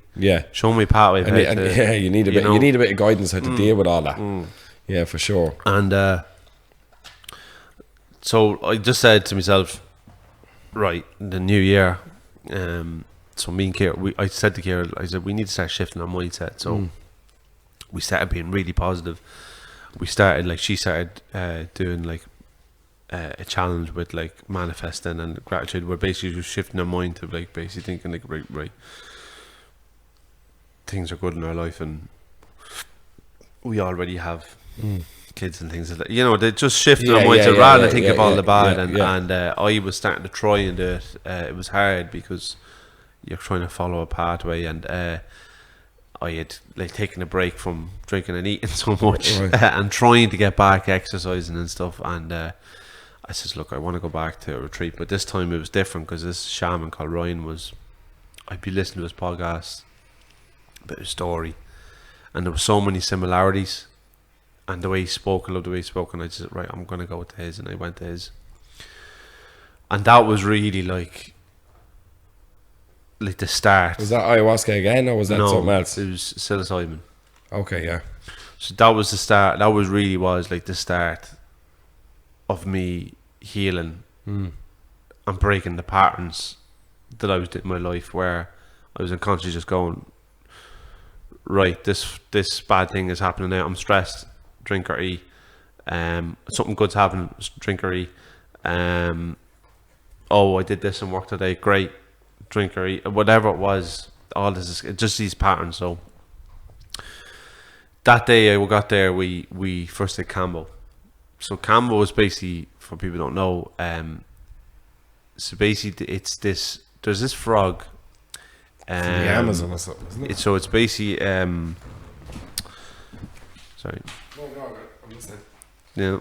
show me a pathway. You need a bit. You need a bit of guidance how to deal with all that. Yeah, for sure. And so I just said to myself, right, the new year. So me and Ciaran, I said to Ciaran, I said, we need to start shifting our mindset. So we started being really positive. We started, like, she started doing, like, a challenge with, like, manifesting and gratitude. We're basically just shifting our mind to, like, basically thinking, like, right, things are good in our life, and we already have kids and things like that. You know, they just shifting our mindset rather than think of all the bad. And I was starting to try and do it. It was hard because you're trying to follow a pathway, and I had, like, taken a break from drinking and eating so much, and trying to get back exercising and stuff. And I says, look, I want to go back to a retreat, but this time it was different because this shaman called Ryan I'd be listening to his podcast about his story, and there were so many similarities, and the way he spoke, I loved the way he spoke, and I just, right, I'm going to go to his, and I went to his, and that was really like the start. Was that ayahuasca again, or was that something else? It was psilocybin. Okay, yeah. So that was the start. That was like the start of me healing and breaking the patterns that I was doing in my life, where I was unconsciously just going, right, this bad thing is happening now. I'm stressed. Drink or eat. Something good's happening. Drink or eat. Oh, I did this and work today. Great. Drink or eat, whatever it was. All this is just these patterns. So that day I got there, we first did Cambo. So Cambo is basically, for people who don't know, so basically it's this. There's this frog. From the Amazon or something, isn't it? So it's basically sorry. No, I'm listening. Yeah.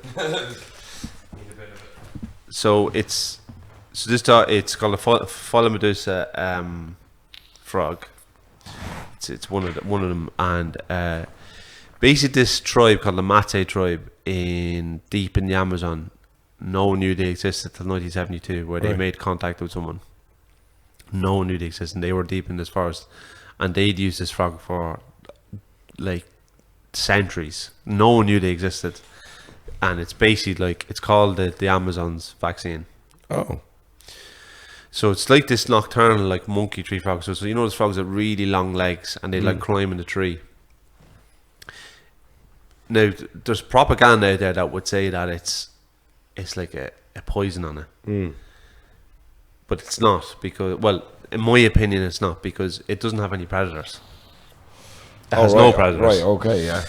So it's it's called a Follomedusa frog. It's one of them, and basically this tribe called the Mate tribe deep in the Amazon, no one knew they existed till 1972, where they made contact with someone. No one knew they existed, and they were deep in this forest, and they'd used this frog for like centuries. No one knew they existed, and it's basically like it's called the Amazon's vaccine. Oh. So it's like this nocturnal, like monkey tree frog. So you know those frogs with really long legs, and they like climb in the tree. Now there's propaganda out there that would say that it's like a poison on it, but it's not, because, well, in my opinion, it's not, because it doesn't have any predators. It has no predators. Right. Okay. Yeah.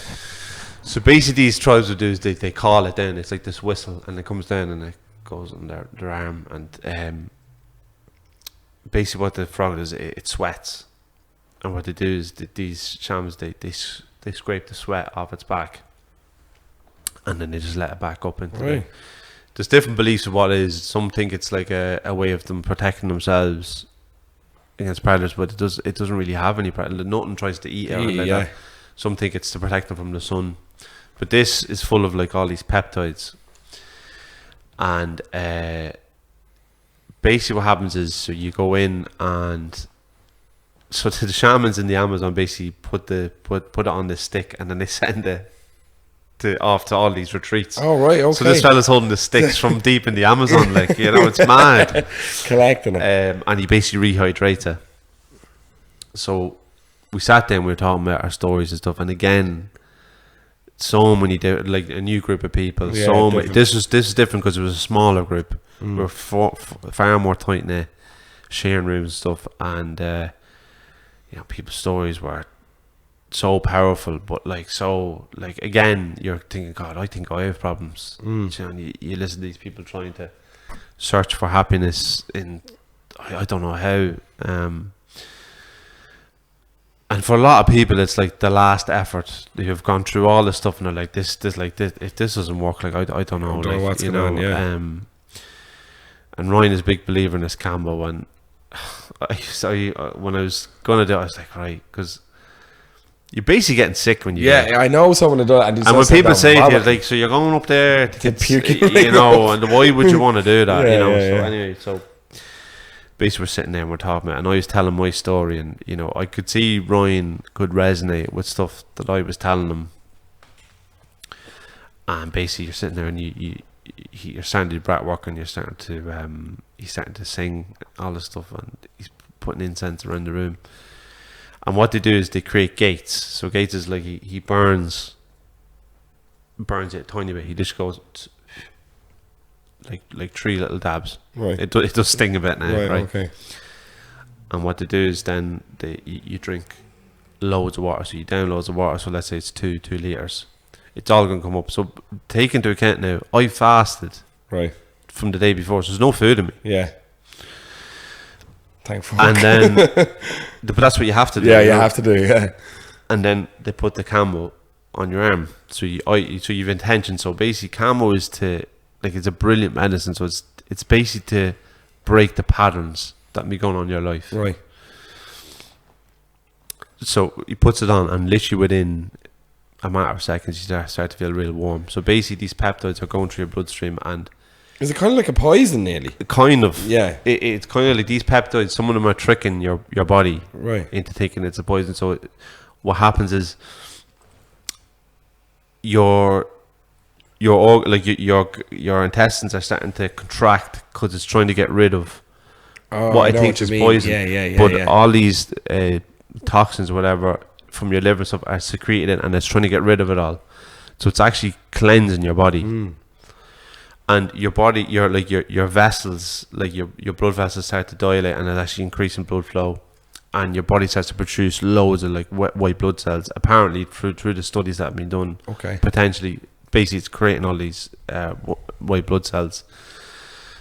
So basically, these tribes would do is they call it down. It's like this whistle, and it comes down and it goes on their arm, and basically what the frog does, it sweats, and what they do is these shamans they scrape the sweat off its back, and then they just let it back up into the. There's different beliefs of what it is. Some think it's like a way of them protecting themselves against predators, but it doesn't really have any predators. Nothing tries to eat it or like that. Some think it's to protect them from the sun, but this is full of like all these peptides, and basically what happens is, so you go in, and so the shamans in the Amazon basically put it on this stick, and then they send it off to all these retreats. Oh, right, okay. So this fella's holding the sticks from deep in the Amazon, like, you know, it's mad. Collecting it. And he basically rehydrates it. So we sat there and we were talking about our stories and stuff, and again, so many like a new group of people. Yeah, so many. This is different because it was a smaller group. We were far more tight knit, sharing rooms and stuff, and you know, people's stories were so powerful, but like again, you're thinking, God, I think I have problems. You know, and you listen to these people trying to search for happiness in I don't know how. And for a lot of people, it's like the last effort. They've gone through all this stuff, and they're like, this if this doesn't work, like I don't know, like, what's you going know. on, And Ryan is a big believer in this Cambo, and when I was gonna do it, I was like, right, because you're basically getting sick when you. Yeah, I know someone who does it, and when people say to you, like, so you're going up there to get, you know, and why would you want to do that? You know. So anyway, so basically we're sitting there and we're talking about it, and I was telling my story, and you know, I could see Ryan could resonate with stuff that I was telling him. And basically, you're sitting there and you're starting to do breath work, and you're starting to he's starting to sing all this stuff, and he's putting incense around the room. And what they do is they create gates. So gates is like he burns it a tiny bit. He just goes like 3 little dabs. Right. It does sting a bit now, right? Okay. And what they do is then you drink loads of water. So you down loads of water. So let's say it's 2 litres. It's all going to come up. So take into account now, I fasted right from the day before, so there's no food in me. Yeah. Thankful. And then, but that's what you have to do. Yeah, you have to do. Yeah. And then they put the camo on your arm, so you've intention. So basically, camo is to, like, it's a brilliant medicine. So it's basically to break the patterns that be going on in your life. Right. So he puts it on, and literally within a matter of seconds, you start to feel real warm. So basically, these peptides are going through your bloodstream, and is it kind of like a poison, nearly? Kind of. Yeah. It's kind of like these peptides. Some of them are tricking your body right into thinking it's a poison. So what happens is your intestines are starting to contract because it's trying to get rid of what I think is poison. Yeah. But all these toxins or whatever from your liver stuff are secreted, and it's trying to get rid of it all. So it's actually cleansing your body. And your body, your vessels, like your blood vessels start to dilate, and it's actually increasing blood flow, and your body starts to produce loads of like white blood cells. Apparently, through the studies that have been done, potentially, basically, it's creating all these white blood cells.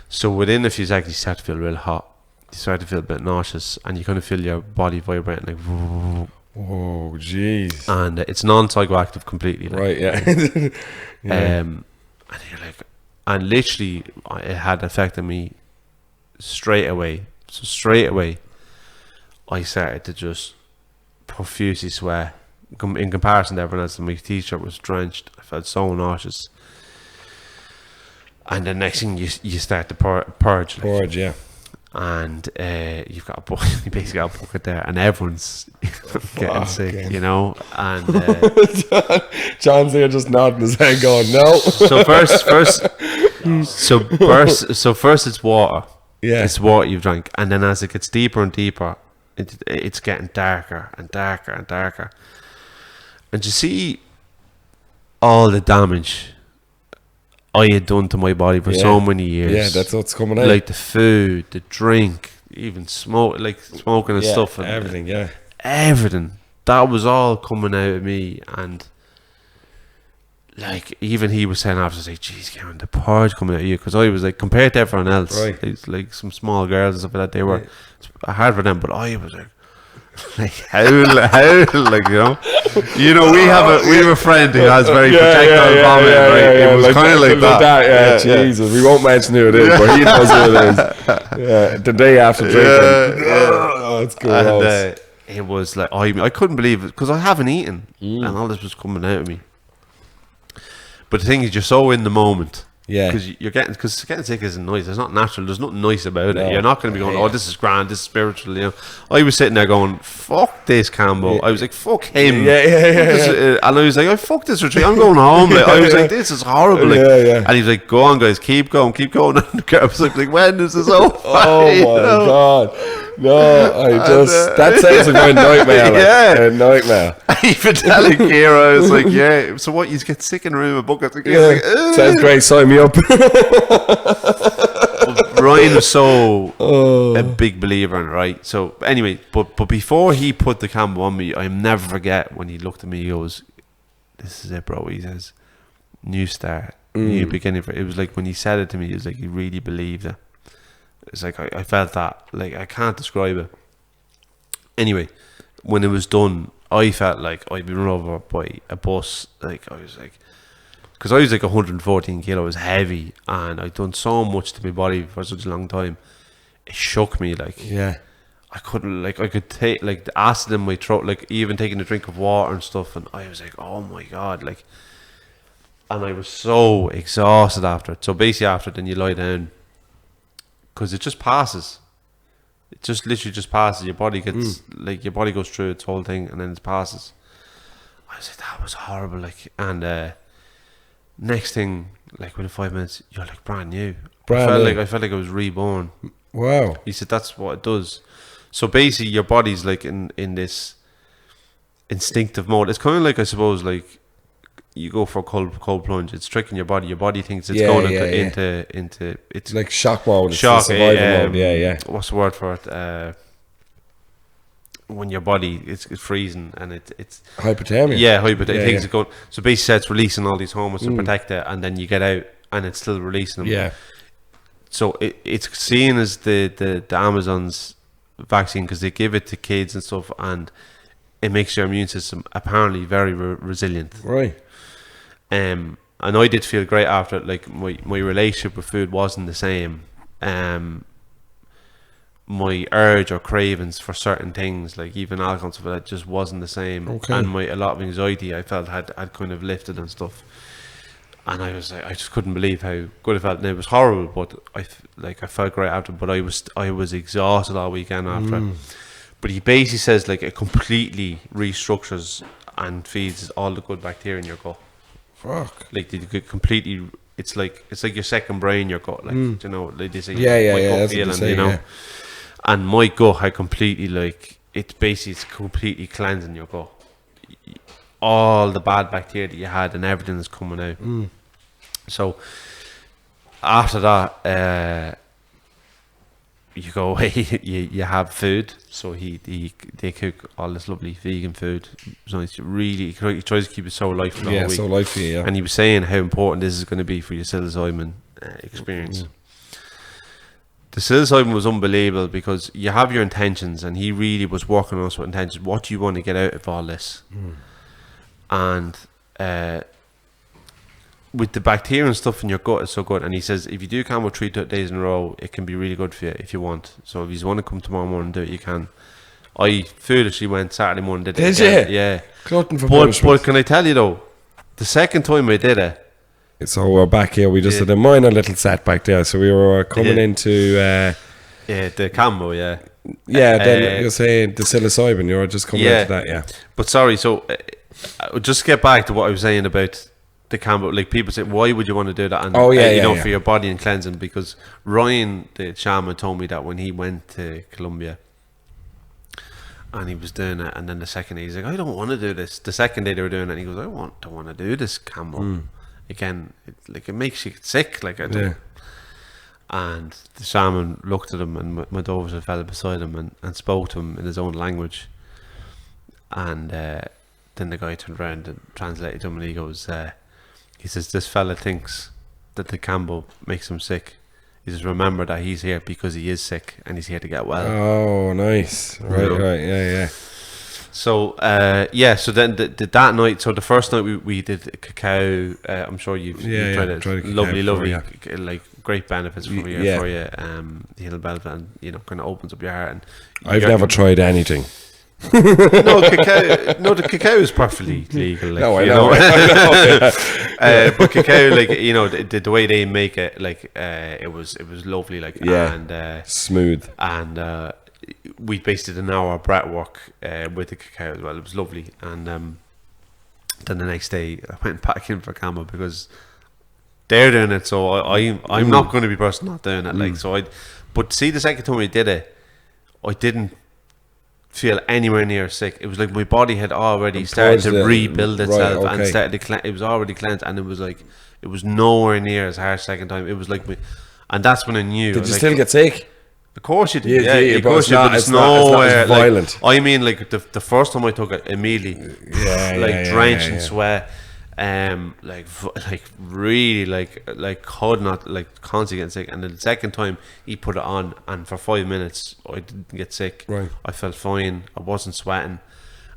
So within a few seconds, you start to feel real hot. You start to feel a bit nauseous, and you kind of feel your body vibrating like. Oh, jeez! And it's non-psychoactive completely. Like, right? Yeah. And you're like. and literally it had affected me straight away. So straight away, I started to just profusely sweat. In comparison to everyone else, my t-shirt was drenched. I felt so nauseous. And the next thing you start to purge. Purge, yeah. And you've got you basically got a bucket there, and everyone's getting sick, you know. And John's there just nodding his head, going, "No." So first, it's water. Yeah, it's water you've drank, and then as it gets deeper and deeper, it's getting darker and darker and darker. And you see all the damage I had done to my body for so many years. Yeah, that's what's coming out. Like the food, the drink, even smoking and stuff, and everything. Everything. That was all coming out of me, and like even he was saying after, like, "Geez, Ciaran, the purge coming out of you," because I was like, compared to everyone else, right. like some small girls and stuff like that, they were hard for them, but I was like how, like, you know, we have a friend who has very projectile vomit, right? It was kind of like that. Jesus, we won't mention who it is, but he knows who it is. Yeah, the day after drinking. Oh, it's gross. And it was like I couldn't believe it because I haven't eaten, and all this was coming out of me. But the thing is, you're so in the moment. Yeah, because getting sick isn't nice. It's not natural. There's nothing nice about it. You're not going to be going, "Oh, this is grand, this is spiritual." You know, I was sitting there going, "Fuck this, Cambo." I was like, "Fuck him." And I was like, "I fuck this retreat. I'm going home." Like, I was like, "This is horrible." Like, and he was like, "Go on, guys, keep going." And I was like, "When is this over?" Oh my god. No, that sounds like my nightmare. A nightmare. Even telling Kira, I was like, "Yeah, so what? You get sick in a room of buckets?" Like, sounds great. Sign me up. Ryan was so a big believer in it, right? So anyway, but before he put the camera on me, I'll never forget when he looked at me. He goes, "This is it, bro." He says, "New start, new beginning." It was like when he said it to me, it was like he really believed it. It's like I felt that, like, I can't describe it. Anyway, when it was done, I felt like I'd been run over by a bus. Like, I was like, because I was like 114 kilos, heavy, and I'd done so much to my body for such a long time. It shook me, like, I couldn't, like, I could take, like, the acid in my throat, like, even taking a drink of water and stuff, and I was like, oh my god, like, and I was so exhausted after it. So basically after it, then you lie down, because it just passes. It just literally just passes. Your body gets like, your body goes through its whole thing and then it passes. I was like, that was horrible. Like, and next thing, like within 5 minutes, you're like brand new. I felt like I was reborn. Wow. He said that's what it does. So basically, your body's like in this instinctive mode. It's kind of like, I suppose, like, you go for a cold plunge. It's tricking your body. Your body thinks it's going into it's like shock mode. Shock, survival mode. What's the word for it? When your body it's freezing and it's hypothermia. It thinks it's going. So basically, it's releasing all these hormones to protect it, and then you get out and it's still releasing them. Yeah. So it's seen as the Amazon's vaccine because they give it to kids and stuff, and it makes your immune system apparently very resilient. Right. And I did feel great after it. Like, my relationship with food wasn't the same. My urge or cravings for certain things, like even alcohol and stuff like that, just wasn't the same. Okay. And a lot of anxiety I felt had kind of lifted and stuff. And I was like, I just couldn't believe how good I felt. And it was horrible, but I felt great after. But I was exhausted all weekend after it. But he basically says, like, it completely restructures and feeds all the good bacteria in your gut. Fuck. Like, they could completely. It's like your second brain. Your gut, like, you know, like they say. Gut feeling, say, you know. And my gut had completely, like, it's completely cleansing your gut. All the bad bacteria that you had and everything is coming out. So after that, you go away. you have food. So they cook all this lovely vegan food. So it's really, he tries to keep it so light for the whole week. So light for you. Yeah. And he was saying how important this is going to be for your psilocybin experience. The psilocybin was unbelievable because you have your intentions, and he really was working on us with intentions. What do you want to get out of all this? And with the bacteria and stuff in your gut is so good. And he says if you do cambo 3 days in a row, it can be really good for you if you want. So if you want to come tomorrow morning and do it, you can. I foolishly went Saturday morning. Did it again. Yeah. Glutton for punishment. But can I tell you though, the second time I did it. So we're back here. We just had a minor little setback there. So we were coming into... the cambo, yeah. Yeah, then you're saying the psilocybin. You're just coming into that, yeah. But sorry, so just get back to what I was saying about the cambo. Like people say, why would you want to do that? And, for your body and cleansing. Because Ryan, the shaman, told me that when he went to Colombia and he was doing it, and then the second day he's like, I don't want to do this. The second day they were doing it, and he goes, I don't want to do this cambo. Again, it makes you sick. Like I don't. Yeah. And the shaman looked at him and went over to the fella beside him and spoke to him in his own language. And then the guy turned around and translated to him, and he goes, he says, this fella thinks that the cambo makes him sick. He says, remember that he's here because he is sick and he's here to get well. Oh, nice. Right, yeah. So, so then that night, so the first night we did cacao. I'm sure you've tried it. Tried lovely, before, like great benefits for you. The healing benefit, and kind of opens up your heart. And I've never tried anything. The cacao is perfectly legal. Like, I know. But cacao, like the way they make it, like it was lovely, like and smooth, and we based an hour breath work with the cacao as well. It was lovely, and then the next day I went back in for cambo because they're doing it, so I'm not going to be the person not doing it. Like so, but see, the second time we did it, I didn't feel anywhere near sick. It was like my body had already started to rebuild itself and started to it was already cleansed, and it was like it was nowhere near as harsh second time. It was like and that's when I knew. Did you still get sick? Of course you did. Yeah, of course you did. But it's not as violent. I mean, like the first time I took it, immediately, drenched in sweat, really, could not, constantly getting sick. And then the second time he put it on, and for 5 minutes I didn't get sick. Right. I felt fine. I wasn't sweating.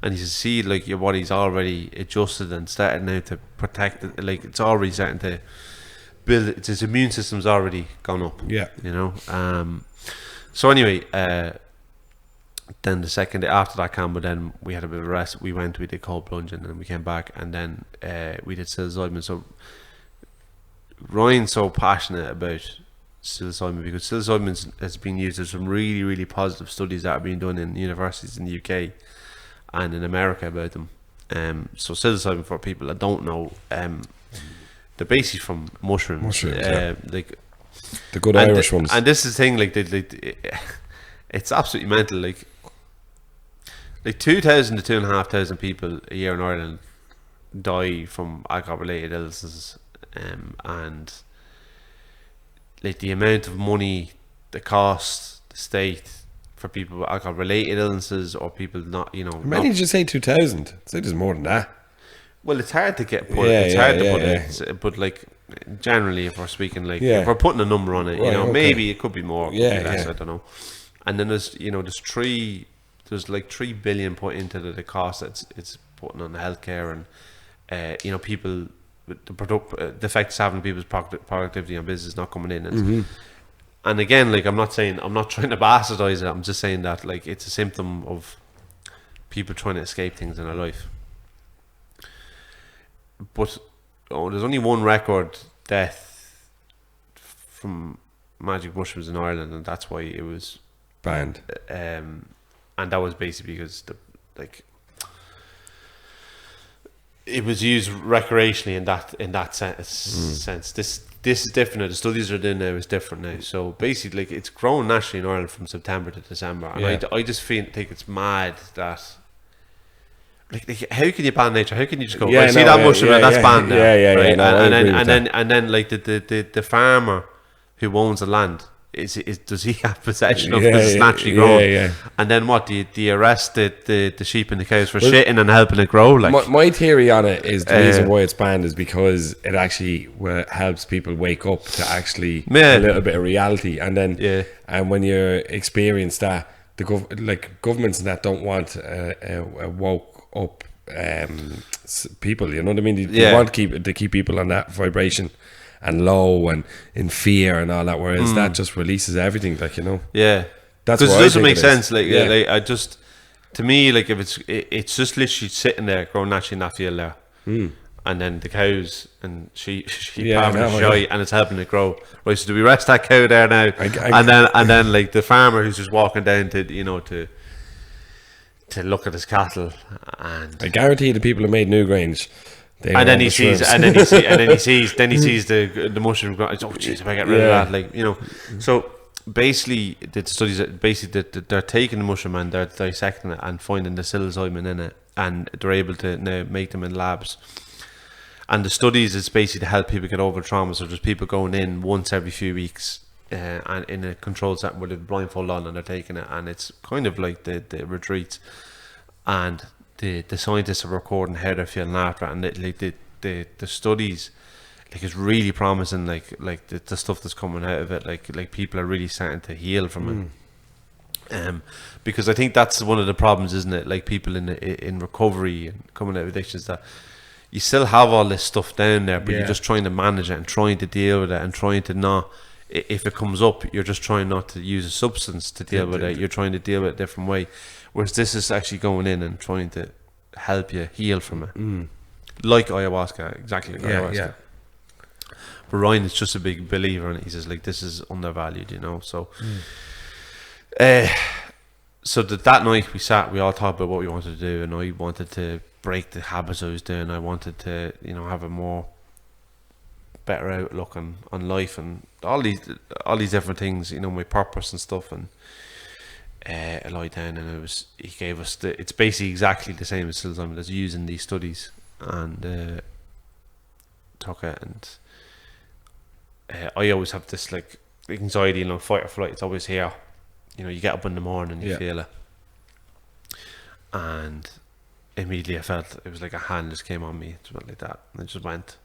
And you see, like your body's already adjusted and started now to protect it. Like it's already starting to build. Its immune system's already gone up. Yeah. So anyway, then the second day after that cambo, then we had a bit of a rest. We did cold plunging, and then we came back, and then we did psilocybin. So Ryan's so passionate about psilocybin because psilocybin has been used. There's some really, really positive studies that are being done in universities in the UK and in America about them. So psilocybin, for people that don't know, they're basically from mushrooms. Like the good Irish ones. And this is the thing, it's absolutely mental. Like 2,000 to 2,500 people a year in Ireland die from alcohol-related illnesses, and like the amount of money, the cost, the state for people with alcohol-related illnesses or people not, How many did you say? 2,000? Say there's more than that. Well, it's hard to get put. It's hard to put it, but like generally, if we're speaking, if we're putting a number on it, maybe it could be more, could be less, I don't know. And then there's like 3 billion put into the cost that it's putting on the healthcare, and people, the effect it's having on people's productivity and business not coming in. And again, like I'm not trying to bastardize it. I'm just saying that like it's a symptom of people trying to escape things in their life. But there's only one record death from magic mushrooms in Ireland, and that's why it was banned. And that was basically because it was used recreationally in that sense. This is different now. The studies are doing now is different now. So basically, it's grown naturally in Ireland from September to December, and I just think it's mad that. Like, how can you ban nature? How can you just go? See that mushroom? That's banned now. And then like the farmer who owns the land does he have possession of because it's naturally grown? And then what? Do you arrest the sheep and the cows for shitting and helping it grow? Like my theory on it is the reason why it's banned is because it actually helps people wake up to actually a little bit of reality, and then and when you experience that, the governments and that don't want a woke up people. You know what I mean? You want to keep people on that vibration and low and in fear and all that. Whereas that just releases everything. Like, you know. Yeah. That's because what it I doesn't think make it sense. is. Like, Yeah. like I just, to me, like if it's just literally sitting there, growing naturally in that field there, and then the cows and sheep having a shy, and it's helping it grow. Right, so do we rest that cow there now? And then like the farmer who's just walking down to to look at his cattle, and I guarantee the people who made Newgrange. And then he sees the mushroom. Oh jeez, if I get rid of that, like, you know. So basically, the studies they're taking the mushroom and they're dissecting it and finding the psilocybin in it, and they're able to now make them in labs. And the studies is basically to help people get over trauma. So there's people going in once every few weeks, and in a controlled setting with a blindfold on, and they're taking it, and it's kind of like the retreats, and the scientists are recording how they're feeling after, and the studies, like, it's really promising. Like the stuff that's coming out of it, like people are really starting to heal from it. Because I think that's one of the problems, isn't it? Like, people in recovery and coming out of addictions, that you still have all this stuff down there, but you're just trying to manage it and trying to deal with it, and trying to not, if it comes up, you're just trying not to use a substance to deal with it. You're trying to deal with it a different way. Whereas this is actually going in and trying to help you heal from it. Like ayahuasca, exactly like ayahuasca. Yeah. But Ryan is just a big believer in it. He says, like, this is undervalued, you know. So so that night we all talked about what we wanted to do, and I wanted to break the habits I was doing. I wanted to, you know, have a more better outlook on life and all these different things, you know, my purpose and stuff. And I lied down, and he gave us it's basically exactly the same as psilocybin that's used in these studies, and took it. And I always have this, like, anxiety, you know, fight or flight. It's always here. You know, you get up in the morning and you feel it, and immediately I felt it was like a hand just came on me. It went like that, and it just went,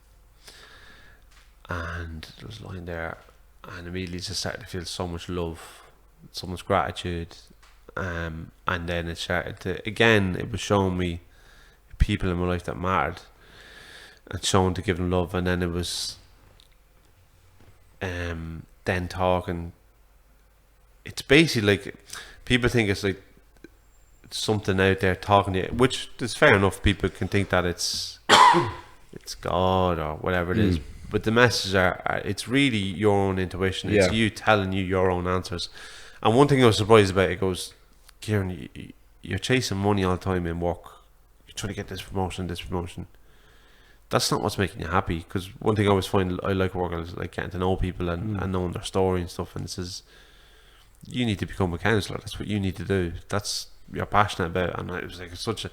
and it was lying there, and immediately just started to feel so much love, so much gratitude, and then it started to, again, it was showing me people in my life that mattered, and showing to give them love. And then it was then talking. It's basically like, people think it's like something out there talking to you, which is fair enough. People can think that it's God or whatever it is, but the messages are it's really your own intuition. It's you telling you your own answers. And one thing I was surprised about, it goes, Ciaran, you're chasing money all the time in work. You're trying to get this promotion. That's not what's making you happy. Because one thing I always find I like working is like getting to know people and knowing their story and stuff. And it says, you need to become a counsellor. That's what you need to do. That's you're passionate about. And it was like such a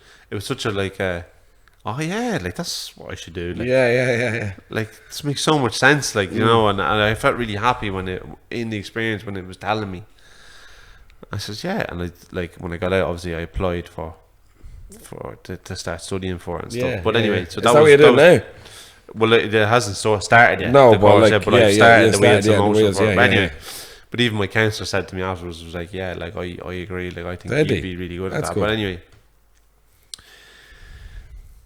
like oh yeah, like that's what I should do. Like, yeah. Like, this makes so much sense. Like, you know, and I felt really happy when in the experience when it was telling me. I said and I, like, when I got out, obviously I applied to start studying for it and stuff. But anyway, so that was what you're doing now. Well, it hasn't started yet. No, but like, I've started the wheels in motion wheels, for it. Anyway. But even my counsellor said to me afterwards, was like, yeah, like, I agree, like, I think you'd be really good at that. Good. But anyway,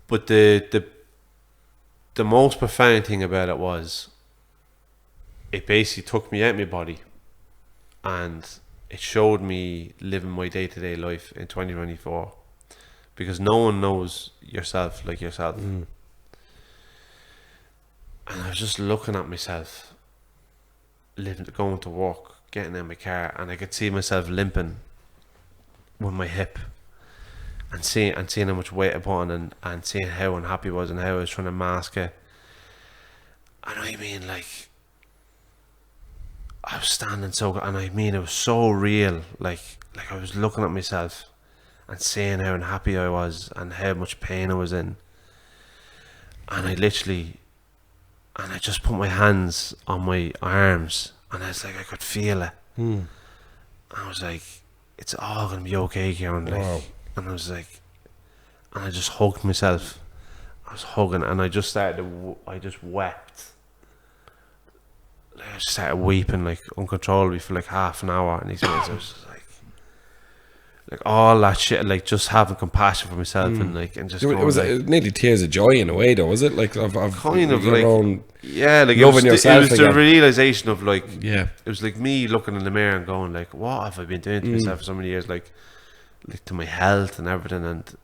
but the most profound thing about it was, it basically took me out of my body, and it showed me living my day-to-day life in 2024, because no one knows yourself like yourself. And I was just looking at myself, going to work, getting in my car, and I could see myself limping with my hip, and seeing how much weight I put on, and seeing how unhappy I was and how I was trying to mask it. And I mean, like, I was standing and I mean, it was so real. Like I was looking at myself and seeing how unhappy I was and how much pain I was in. And I just put my hands on my arms, and I was like, I could feel it. I was like, it's all gonna be okay, Ciaran. Like, wow. And I was like, and I just hugged myself. I was hugging, and I just wept. I just started weeping, like, uncontrollably for like half an hour. And I was just like all that shit, like just having compassion for myself and like and just It was like, nearly tears of joy in a way, though, was it? Like of kind of your like own like loving yourself it was again. the realization of like Yeah. it was like me looking in the mirror and going like, what have I been doing to myself for so many years, like to my health and everything, and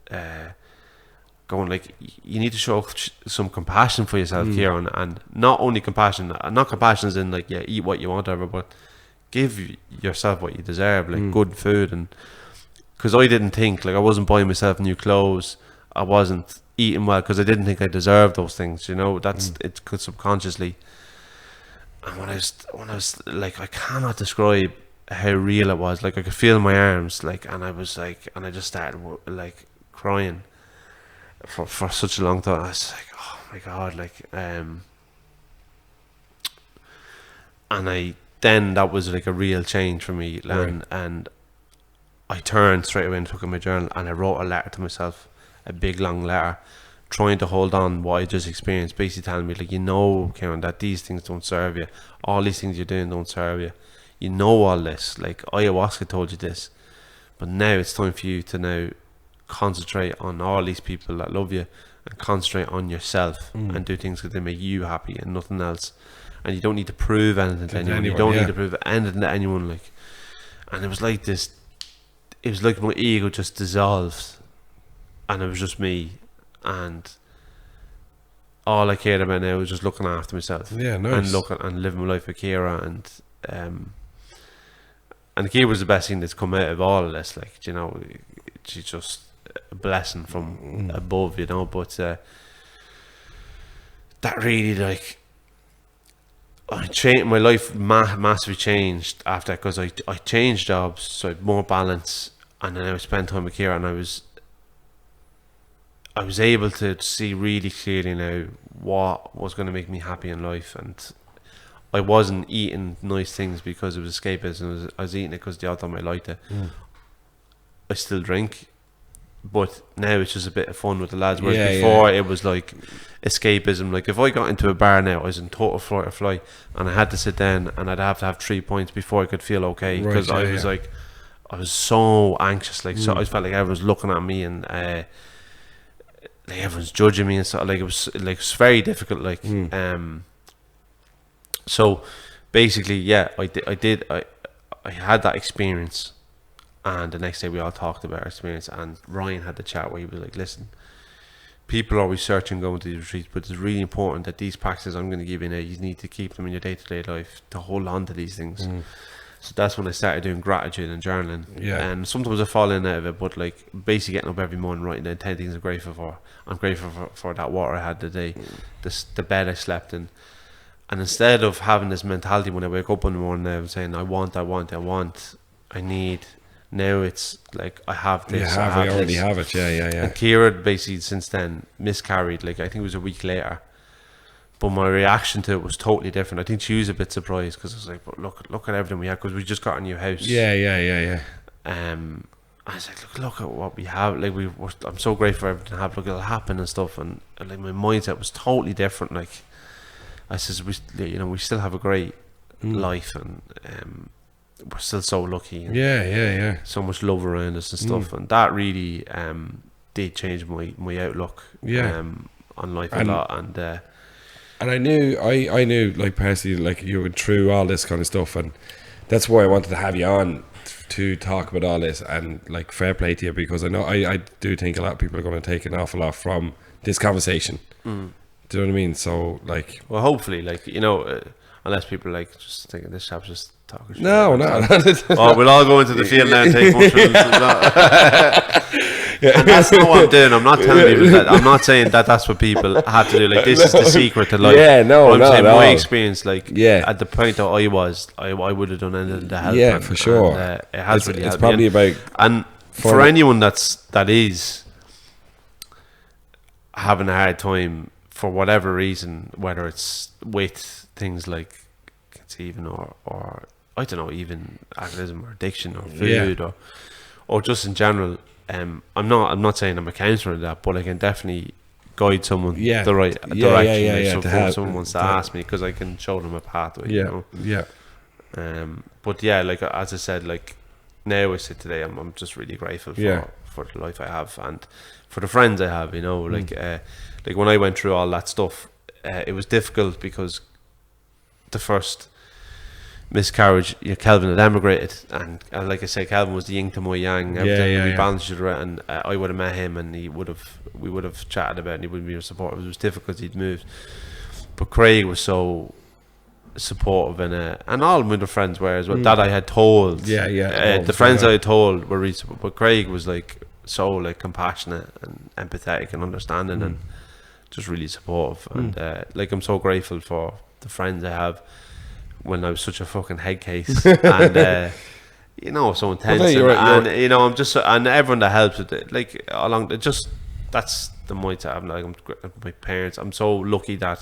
going like, you need to show some compassion for yourself, Ciaran, and not only compassion, not compassion as in like, yeah, eat what you want, whatever, but give yourself what you deserve, like good food. And because I didn't think, like, I wasn't buying myself new clothes, I wasn't eating well because I didn't think I deserved those things, you know. That's it, could subconsciously. And when I was like, I cannot describe how real it was. Like, I could feel my arms, like, and I was like, and I just started like crying for such a long time. I was like, oh my god, like, and then that was like a real change for me, and I turned straight away and took in my journal, and I wrote a letter to myself, a big long letter, trying to hold on what I just experienced, basically telling me, like, you know, Ciaran, that these things don't serve you, all these things you're doing don't serve you, you know all this, like ayahuasca told you this, but now it's time for you to now concentrate on all these people that love you, and concentrate on yourself, and do things that they make you happy and nothing else. And you don't need to prove anything to anyone. You don't need to prove anything to anyone. Like, and it was like this. It was like my ego just dissolved, and it was just me, and all I cared about now was just looking after myself. Yeah, nice. And looking and living my life with Ciaran, and Ciaran was the best thing that's come out of all of this. Like, you know, she's just a blessing from above, you know. But that really, like, my life massively changed after, because I changed jobs, so I had more balance, and then I spent time with Ciaran, and I was able to see really clearly now what was going to make me happy in life. And I wasn't eating nice things because it was escapism. I was eating it because the odd time I liked it. I still drink, but now it's just a bit of fun with the lads. Whereas before it was like escapism. Like, if I got into a bar now, I was in total fight or flight, and I had to sit down, and I'd have to have 3 points before I could feel okay, because I was like, I was so anxious. Like, so I felt like everyone's looking at me, and like everyone's judging me, and so like it was very difficult. Like, so basically, I had that experience. And the next day we all talked about our experience, and Ryan had the chat where he was like, listen, people are always searching going to these retreats, but it's really important that these practices I'm going to give you now, you need to keep them in your day-to-day life to hold on to these things. So that's when I started doing gratitude and journaling. And sometimes I fall in out of it, but like basically getting up every morning, writing down 10 things I'm grateful for. I'm grateful for that water I had today, the bed I slept in. And instead of having this mentality when I wake up in the morning now and saying, I need, now it's like, I have this. I already have it. Yeah. And Ciaran basically since then miscarried, like, I think it was a week later. But my reaction to it was totally different. I think she was a bit surprised, because I was like, but look at everything we have, because we just got a new house. Yeah. I was like, look at what we have. Like, I'm so grateful for everything to have. Look, it'll happen and stuff. And like, my mindset was totally different. Like, I says, we still have a great life, and we're still so lucky. And so much love around us and stuff. And that really did change my outlook on life a lot. And I knew like personally, like, you went through all this kind of stuff, and that's why I wanted to have you on to talk about all this. And like, fair play to you, because I know I do think a lot of people are going to take an awful lot from this conversation. Do you know what I mean? So like, well, hopefully, like, you know, unless people like just thinking this chap's just talking shit. No. Oh, we'll all go into the field now and take mushrooms. And that's not what I'm doing. I'm not telling people that. I'm not saying that that's what people have to do. Like, this is the secret to life. I'm saying my experience, like, at the point that I would have done anything to help. For sure. And, it has really helped. It's probably about, and for anyone that is having a hard time for whatever reason, whether it's with things like conceiving or I don't know, even alcoholism or addiction or food or just in general, I'm not saying I'm a counsellor in that, but I can definitely guide someone the right direction. So if someone wants to ask me, because I can show them a pathway. You know? But like, as I said, like, now I sit today, I'm just really grateful Yeah. for the life I have and for the friends I have. You know, like when I went through all that stuff, it was difficult because the first miscarriage, Kelvin had emigrated, and like I said, Kelvin was the yin to my yang. Every time we balanced each other, and I would have met him, and we would have chatted about it, and he would be supportive. It was difficult, he'd moved, but Craig was so supportive, and all my other friends were as well. That I had told, the friends I had told were really supportive, but Craig was like so like compassionate and empathetic and understanding, and just really supportive. And like I'm so grateful for the friends I have. When I was such a fucking head case, and you know, so intense, and you know, I'm just and everyone that helps with it, like along, that's the mindset I'm like. My parents, I'm so lucky that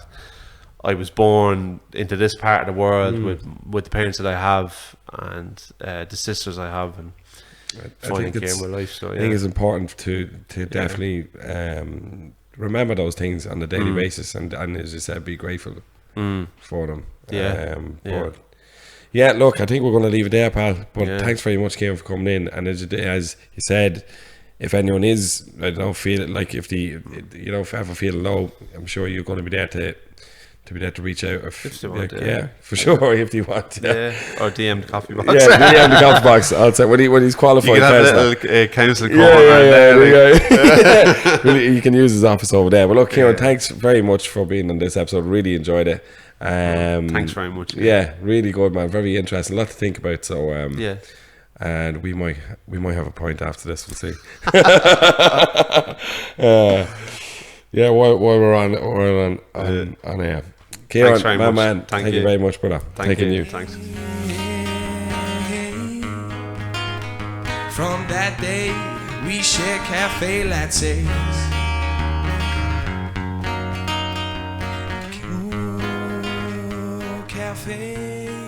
I was born into this part of the world with the parents that I have, and the sisters I have, and finding care in my life. So I think it's important to definitely remember those things on a daily basis, and as you said, be grateful for them. But look, I think we're going to leave it there, pal. But thanks very much, Ciaran, for coming in. And as you said, if anyone is, I don't know, feel like if if ever feel low, I'm sure you're going to be there to reach out. If they want, for sure, if you want. Or DM the coffee box. DM the coffee box. I'll say when he's qualified. You can have a little council call. You can use his office over there. But look, Ciaran, thanks very much for being on this episode. Really enjoyed it. Thanks very much. Really good, man. Very interesting. A lot to think about. So and we might have a point after this. We'll see. While we're on air. Ciaran, my man, thank you very much, brother. Thank you. Thanks. From that day we share cafe lattes. Cafe.